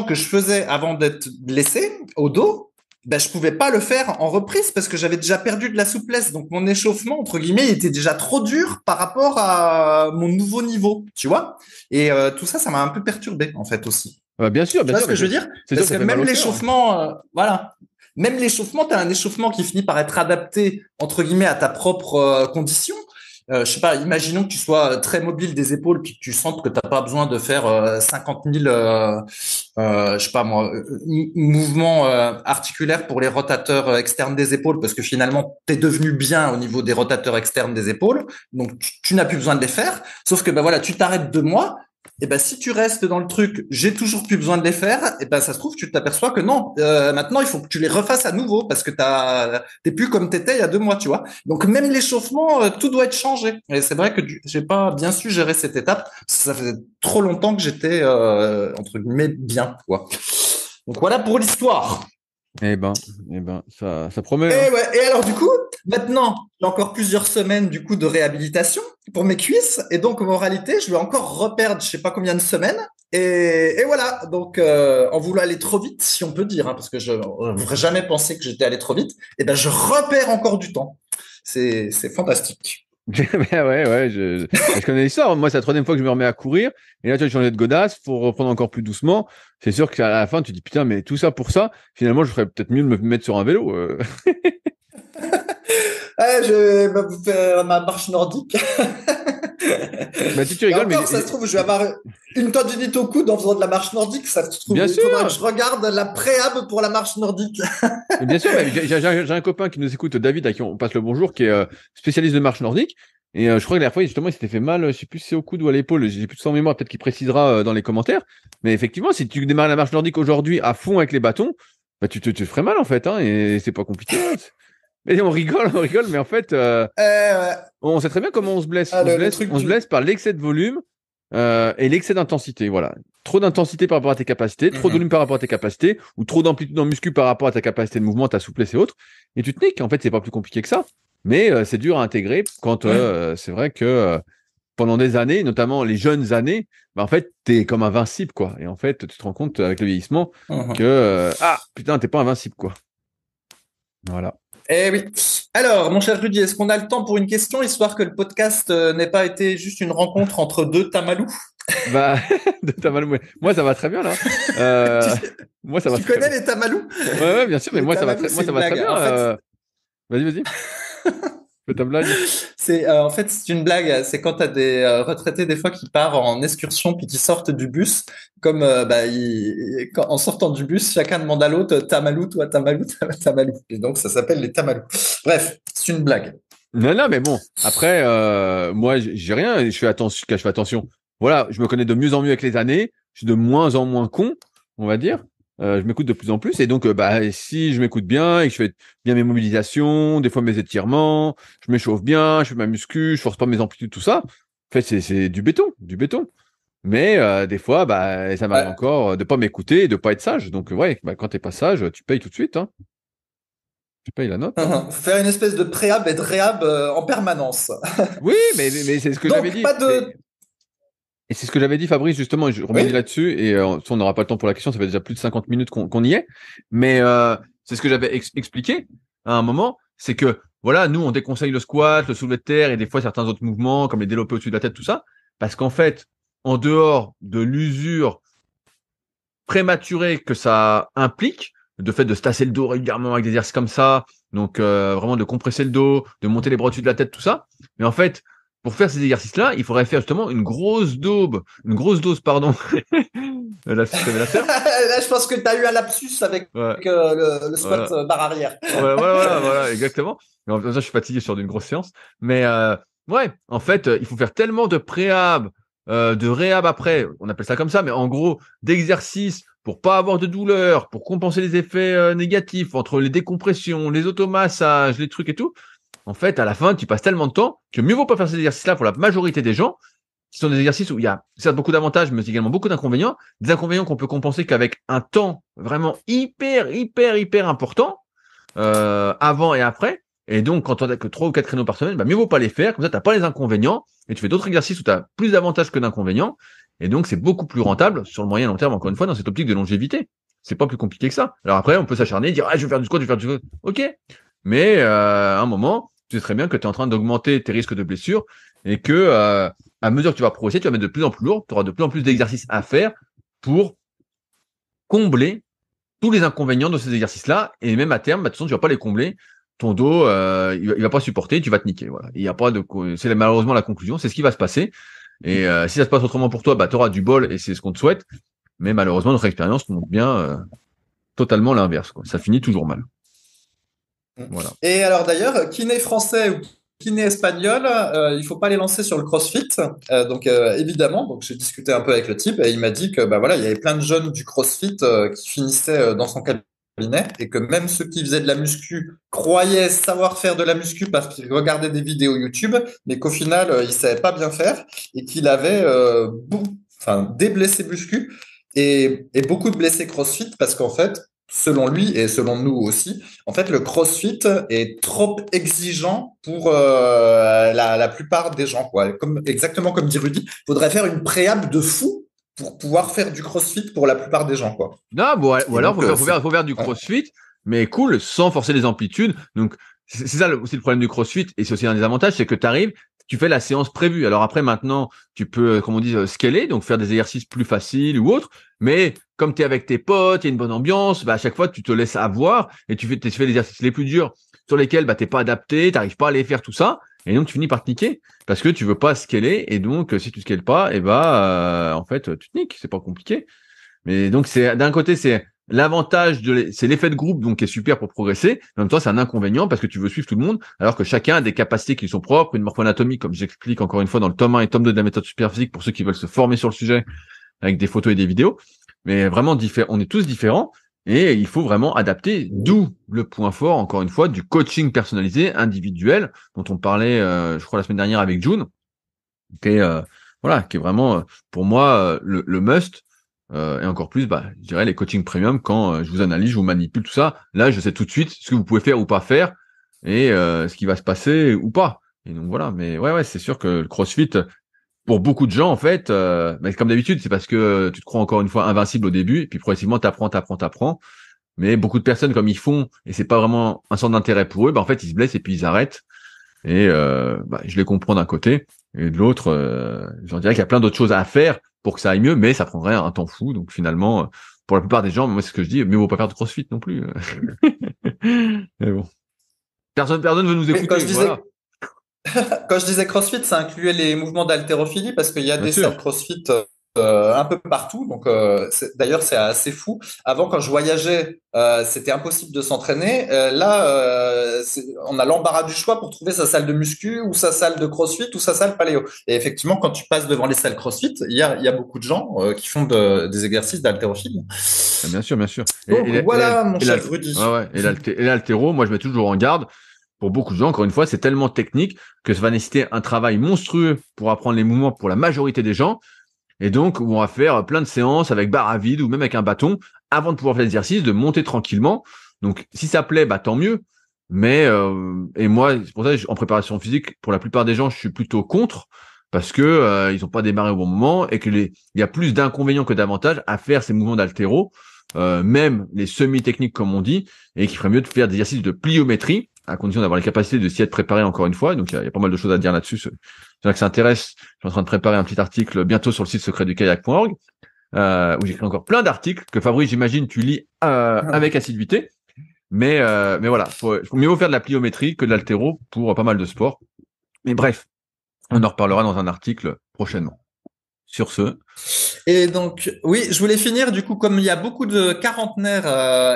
que je faisais avant d'être blessé au dos, ben je pouvais pas le faire en reprise parce que j'avais déjà perdu de la souplesse. Donc mon échauffement entre guillemets il était déjà trop dur par rapport à mon nouveau niveau, tu vois. Et tout ça, ça m'a un peu perturbé en fait aussi. Tu Bien vois sûr, ce que mais je veux dire? c'est sûr Parce que que ça fait mal même au cœur. l'échauffement, voilà. Même l'échauffement, tu as un échauffement qui finit par être adapté, entre guillemets, à ta propre condition. Je sais pas, imaginons que tu sois très mobile des épaules puis que tu sentes que tu n'as pas besoin de faire 50 000, je sais pas moi, mouvements articulaires pour les rotateurs externes des épaules parce que finalement, tu es devenu bien au niveau des rotateurs externes des épaules. Donc, tu n'as plus besoin de les faire. Sauf que, ben voilà, tu t'arrêtes 2 mois. Et ben si tu restes dans le truc, j'ai toujours plus besoin de les faire. Et ben ça se trouve, tu t'aperçois que non. Maintenant, il faut que tu les refasses à nouveau parce que t'es plus comme t'étais il y a 2 mois, tu vois. Donc même l'échauffement, tout doit être changé. Et c'est vrai que j'ai pas bien su gérer cette étape. Ça faisait trop longtemps que j'étais entre guillemets bien, quoi. Donc voilà pour l'histoire. Eh ben, ça promet, hein. Et ouais. Et alors du coup, maintenant, j'ai encore plusieurs semaines du coup de réhabilitation pour mes cuisses. Et donc, moralité, je vais encore reperdre, je sais pas combien de semaines. Et voilà. Donc, en voulant aller trop vite, si on peut dire, hein, parce que je n'aurais jamais pensé que j'étais allé trop vite. Et ben, je repère encore du temps. C'est fantastique. Mais ouais, je connais l'histoire. Moi, c'est la troisième fois que je me remets à courir. Et là, tu as changé de godasse, faut reprendre encore plus doucement. C'est sûr qu'à la fin, tu te dis, putain, mais tout ça pour ça, finalement, je ferais peut-être mieux de me mettre sur un vélo. Ah, je vais vous faire ma marche nordique. Bah, tu Et rigoles, mais encore, ça se trouve, je vais avoir une tendinite au coude en faisant de la marche nordique. Ça se trouve, bien il faudra que sûr, je regarde la préhab pour la marche nordique. mais bien sûr, mais j'ai un copain qui nous écoute, David, à qui on passe le bonjour, qui est spécialiste de marche nordique. Et je crois que la dernière fois, justement, il s'était fait mal, je sais plus si c'est au coude ou à l'épaule, j'ai plus de son mémoire, peut-être qu'il précisera dans les commentaires. Mais effectivement, si tu démarres la marche nordique aujourd'hui à fond avec les bâtons, bah, tu te ferais mal, en fait, hein, et c'est pas compliqué, hein. Mais on rigole, mais en fait, Ouais. on sait très bien comment on se blesse. Ah, le truc On se du. blesse par l'excès de volume et l'excès d'intensité. Voilà. Trop d'intensité par rapport à tes capacités, trop de Mhm. volume par rapport à tes capacités, ou trop d'amplitude en muscu par rapport à ta capacité de mouvement, ta souplesse et autres. Et tu te niques. En fait, c'est pas plus compliqué que ça. Mais c'est dur à intégrer quand Ouais. c'est vrai que pendant des années, notamment les jeunes années, bah, en fait, t'es comme invincible, quoi. Et en fait, tu te rends compte avec le vieillissement que Mhm. ah putain, t'es pas invincible, quoi. Voilà. Eh oui. Alors, mon cher Rudy, est-ce qu'on a le temps pour une question, histoire que le podcast n'ait pas été juste une rencontre entre deux tamalous? Bah, t'as mal. Moi, ça va très bien là. Tu, Euh, Moi, ça va tu très connais bien. les tamalous? Ouais, bien sûr, mais Les moi, ça va tamalous, très, moi, c'est ça une va très blague. bien. En fait, Vas-y, vas-y. Fais ta blague. C'est en fait c'est une blague. C'est quand t'as des retraités des fois qui partent en excursion puis qui sortent du bus. Comme en sortant du bus, chacun demande à l'autre Tamalou, toi Tamalou, Tamalou. Et donc ça s'appelle les Tamalous. Bref, c'est une blague. Non, non, mais bon. Après, moi, j'ai rien. Je fais attention. Voilà, je me connais de mieux en mieux avec les années. Je suis de moins en moins con, on va dire. Je m'écoute de plus en plus. Et donc, si je m'écoute bien et que je fais bien mes mobilisations, des fois mes étirements, je m'échauffe bien, je fais ma muscu, je force pas mes amplitudes, tout ça. En fait, c'est du béton, du béton. Mais des fois, ça m'arrive Ouais. encore de pas m'écouter et de pas être sage. Donc, ouais, quand t'es pas sage, tu payes tout de suite. Hein. Tu payes la note. Hein. Faire une espèce de préhab et de réhab en permanence. Oui, mais c'est ce que j'avais Donc dit. pas de. Et c'est ce que j'avais dit, Fabrice, justement, et je rebondis Oui. là-dessus, et on n'aura pas le temps pour la question, ça fait déjà plus de 50 minutes qu'on y est, mais c'est ce que j'avais expliqué à un moment, c'est que, voilà, nous, on déconseille le squat, le soulevé de terre, et des fois certains autres mouvements, comme les développés au-dessus de la tête, tout ça, parce qu'en fait, en dehors de l'usure prématurée que ça implique, de fait de se tasser le dos régulièrement avec des exercices comme ça, donc vraiment de compresser le dos, de monter les bras au-dessus de la tête, tout ça, mais en fait, pour faire ces exercices-là, il faudrait faire justement une grosse dose, pardon, lapsus révélateur. Là, je pense que tu as eu un lapsus avec Ouais, le squat voilà, barre arrière. voilà, exactement. Et en fait, ça, je suis fatigué sur d'une grosse séance, mais ouais, en fait, il faut faire tellement de préhab, de réhab après, on appelle ça comme ça, mais en gros, d'exercices pour pas avoir de douleur, pour compenser les effets négatifs entre les décompressions, les automassages, les trucs et tout. En fait, à la fin, tu passes tellement de temps que mieux vaut pas faire ces exercices-là pour la majorité des gens, qui sont des exercices où il y a certes beaucoup d'avantages, mais également beaucoup d'inconvénients. Des inconvénients qu'on peut compenser qu'avec un temps vraiment hyper important, avant et après. Et donc, quand on a que 3 ou 4 créneaux par semaine, mieux vaut pas les faire. Comme ça, t'as pas les inconvénients et tu fais d'autres exercices où tu as plus d'avantages que d'inconvénients. Et donc, c'est beaucoup plus rentable sur le moyen et long terme, encore une fois, dans cette optique de longévité. C'est pas plus compliqué que ça. Alors après, on peut s'acharner et dire, ah, je vais faire du squat, je vais faire du squat. Ok. Mais, à un moment, tu sais très bien que tu es en train d'augmenter tes risques de blessures et que, à mesure que tu vas progresser, tu vas mettre de plus en plus lourd, tu auras de plus en plus d'exercices à faire pour combler tous les inconvénients de ces exercices-là, et même à terme, de toute façon, tu vas pas les combler. Ton dos, il va pas supporter, tu vas te niquer. Voilà. Il y a pas de, c'est malheureusement la conclusion, c'est ce qui va se passer. Et si ça se passe autrement pour toi, tu auras du bol et c'est ce qu'on te souhaite. Mais malheureusement, notre expérience nous montre bien totalement l'inverse. Quoi. Ça finit toujours mal. Voilà. Et alors d'ailleurs, kiné français ou kiné espagnol, il faut pas les lancer sur le CrossFit. Donc évidemment, donc j'ai discuté un peu avec le type et il m'a dit que bah voilà, il y avait plein de jeunes du CrossFit qui finissaient dans son cabinet et que même ceux qui faisaient de la muscu croyaient savoir faire de la muscu parce qu'ils regardaient des vidéos YouTube, mais qu'au final ils savaient pas bien faire et qu'il avait des blessés muscu et beaucoup de blessés CrossFit parce qu'en fait selon lui et selon nous aussi, en fait, le CrossFit est trop exigeant pour la plupart des gens, quoi. Exactement comme dit Rudy, il faudrait faire une préhab de fou pour pouvoir faire du CrossFit pour la plupart des gens, quoi. Non, bon, ou Et alors donc, faut faire du ouais. crossfit, mais cool, sans forcer les amplitudes. Donc, c'est ça aussi le problème du crossfit, et c'est aussi un des avantages, c'est que tu arrives, tu fais la séance prévue. Alors après, maintenant, tu peux, comme on dit, scaler, donc faire des exercices plus faciles ou autres, mais comme tu es avec tes potes, il y a une bonne ambiance, à chaque fois, tu te laisses avoir, et tu fais les exercices les plus durs sur lesquels t'es pas adapté, t'arrives pas à les faire, tout ça, et donc tu finis par te niquer, parce que tu veux pas scaler, et donc si tu scales pas, et en fait, tu te niques, c'est pas compliqué. Mais donc c'est d'un côté c'est l'avantage c'est l'effet de groupe donc qui est super pour progresser. En même temps c'est un inconvénient parce que tu veux suivre tout le monde alors que chacun a des capacités qui sont propres, une morpho-anatomie comme j'explique encore une fois dans le tome 1 et tome 2 de la méthode Superphysique pour ceux qui veulent se former sur le sujet avec des photos et des vidéos. Mais vraiment on est tous différents et il faut vraiment adapter. D'où le point fort encore une fois du coaching personnalisé individuel dont on parlait je crois la semaine dernière avec June qui est voilà qui est vraiment pour moi le must. Et encore plus, je dirais les coachings premium quand je vous analyse, je vous manipule tout ça. Là, je sais tout de suite ce que vous pouvez faire ou pas faire et ce qui va se passer ou pas. Et donc voilà. Mais ouais, c'est sûr que le CrossFit, pour beaucoup de gens en fait, mais comme d'habitude, c'est parce que tu te crois encore une fois invincible au début et puis progressivement t'apprends. Mais beaucoup de personnes comme ils font et c'est pas vraiment un centre d'intérêt pour eux, en fait ils se blessent et puis ils arrêtent. Et je les comprends d'un côté et de l'autre, j'en dirais qu'il y a plein d'autres choses à faire pour que ça aille mieux, mais ça prendrait un temps fou. Donc finalement, pour la plupart des gens, moi c'est ce que je dis, mieux vaut pas faire de CrossFit non plus. Mais bon, personne veut nous Oui, quand écouter, je voilà. disais Quand je disais CrossFit, ça incluait les mouvements d'haltérophilie parce qu'il y a Bien des salles sûr. CrossFit un peu partout. Donc, d'ailleurs, c'est assez fou. Avant, quand je voyageais, c'était impossible de s'entraîner. Là, on a l'embarras du choix pour trouver sa salle de muscu ou sa salle de CrossFit ou sa salle paléo. Et effectivement, quand tu passes devant les salles CrossFit, il y a beaucoup de gens qui font des exercices d'haltérophilie. Bien sûr, bien sûr. Donc voilà, mon cher Ouais, Rudy. ouais. Et l'haltéro, moi, je mets toujours en garde. Pour beaucoup de gens, encore une fois, c'est tellement technique que ça va nécessiter un travail monstrueux pour apprendre les mouvements pour la majorité des gens. Et donc, on va faire plein de séances avec barre à vide ou même avec un bâton avant de pouvoir faire l'exercice, de monter tranquillement. Donc, si ça plaît, bah tant mieux. Mais et moi, c'est pour ça en préparation physique, pour la plupart des gens, je suis plutôt contre parce que ils n'ont pas démarré au bon moment et que il y a plus d'inconvénients que d'avantages à faire ces mouvements d'haltéro, même les semi-techniques comme on dit, et qu'il ferait mieux de faire des exercices de pliométrie à condition d'avoir les capacités de s'y être préparé encore une fois. Donc, il y a pas mal de choses à dire là-dessus. Si ça s'intéresse, je suis en train de préparer un petit article bientôt sur le site secretdukayak.org, où j'écris encore plein d'articles que Fabrice, j'imagine, tu lis avec assiduité. Mais voilà, faut mieux faire de la pliométrie que de l'haltéro pour pas mal de sports. Mais bref, on en reparlera dans un article prochainement. Sur ce, Et donc, oui, je voulais finir, du coup, comme il y a beaucoup de quarantenaires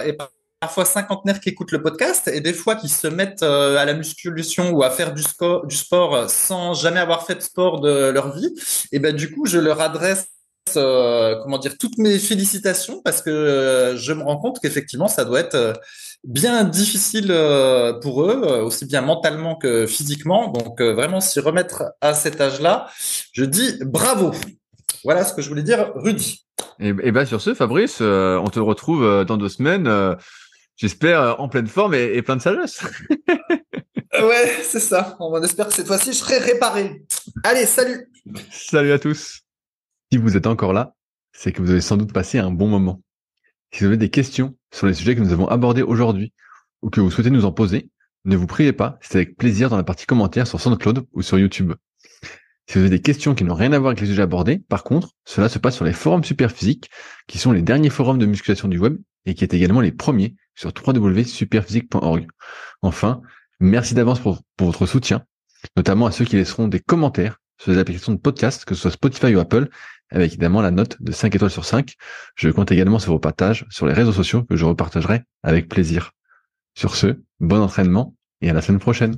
et parfois cinquantenaires qui écoutent le podcast et des fois qui se mettent à la musculation ou à faire du sport sans jamais avoir fait de sport de leur vie, et ben du coup, je leur adresse comment dire, toutes mes félicitations parce que je me rends compte qu'effectivement, ça doit être bien difficile pour eux, aussi bien mentalement que physiquement. Donc, vraiment, s'y remettre à cet âge-là, je dis bravo. Voilà ce que je voulais dire, Rudy. et ben sur ce, Fabrice, on te retrouve dans 2 semaines, j'espère en pleine forme et plein de sagesse. Ouais, c'est ça. On espère que cette fois-ci, je serai réparé. Allez, salut! Salut à tous. Si vous êtes encore là, c'est que vous avez sans doute passé un bon moment. Si vous avez des questions sur les sujets que nous avons abordés aujourd'hui ou que vous souhaitez nous en poser, ne vous priez pas, c'est avec plaisir dans la partie commentaires sur SoundCloud ou sur YouTube. Si vous avez des questions qui n'ont rien à voir avec les sujets abordés, par contre, cela se passe sur les forums Superphysique, qui sont les derniers forums de musculation du web et qui est également les premiers sur www.superphysique.org. Enfin, merci d'avance pour votre soutien, notamment à ceux qui laisseront des commentaires sur les applications de podcast, que ce soit Spotify ou Apple, avec évidemment la note de 5 étoiles sur 5. Je compte également sur vos partages sur les réseaux sociaux que je repartagerai avec plaisir. Sur ce, bon entraînement et à la semaine prochaine.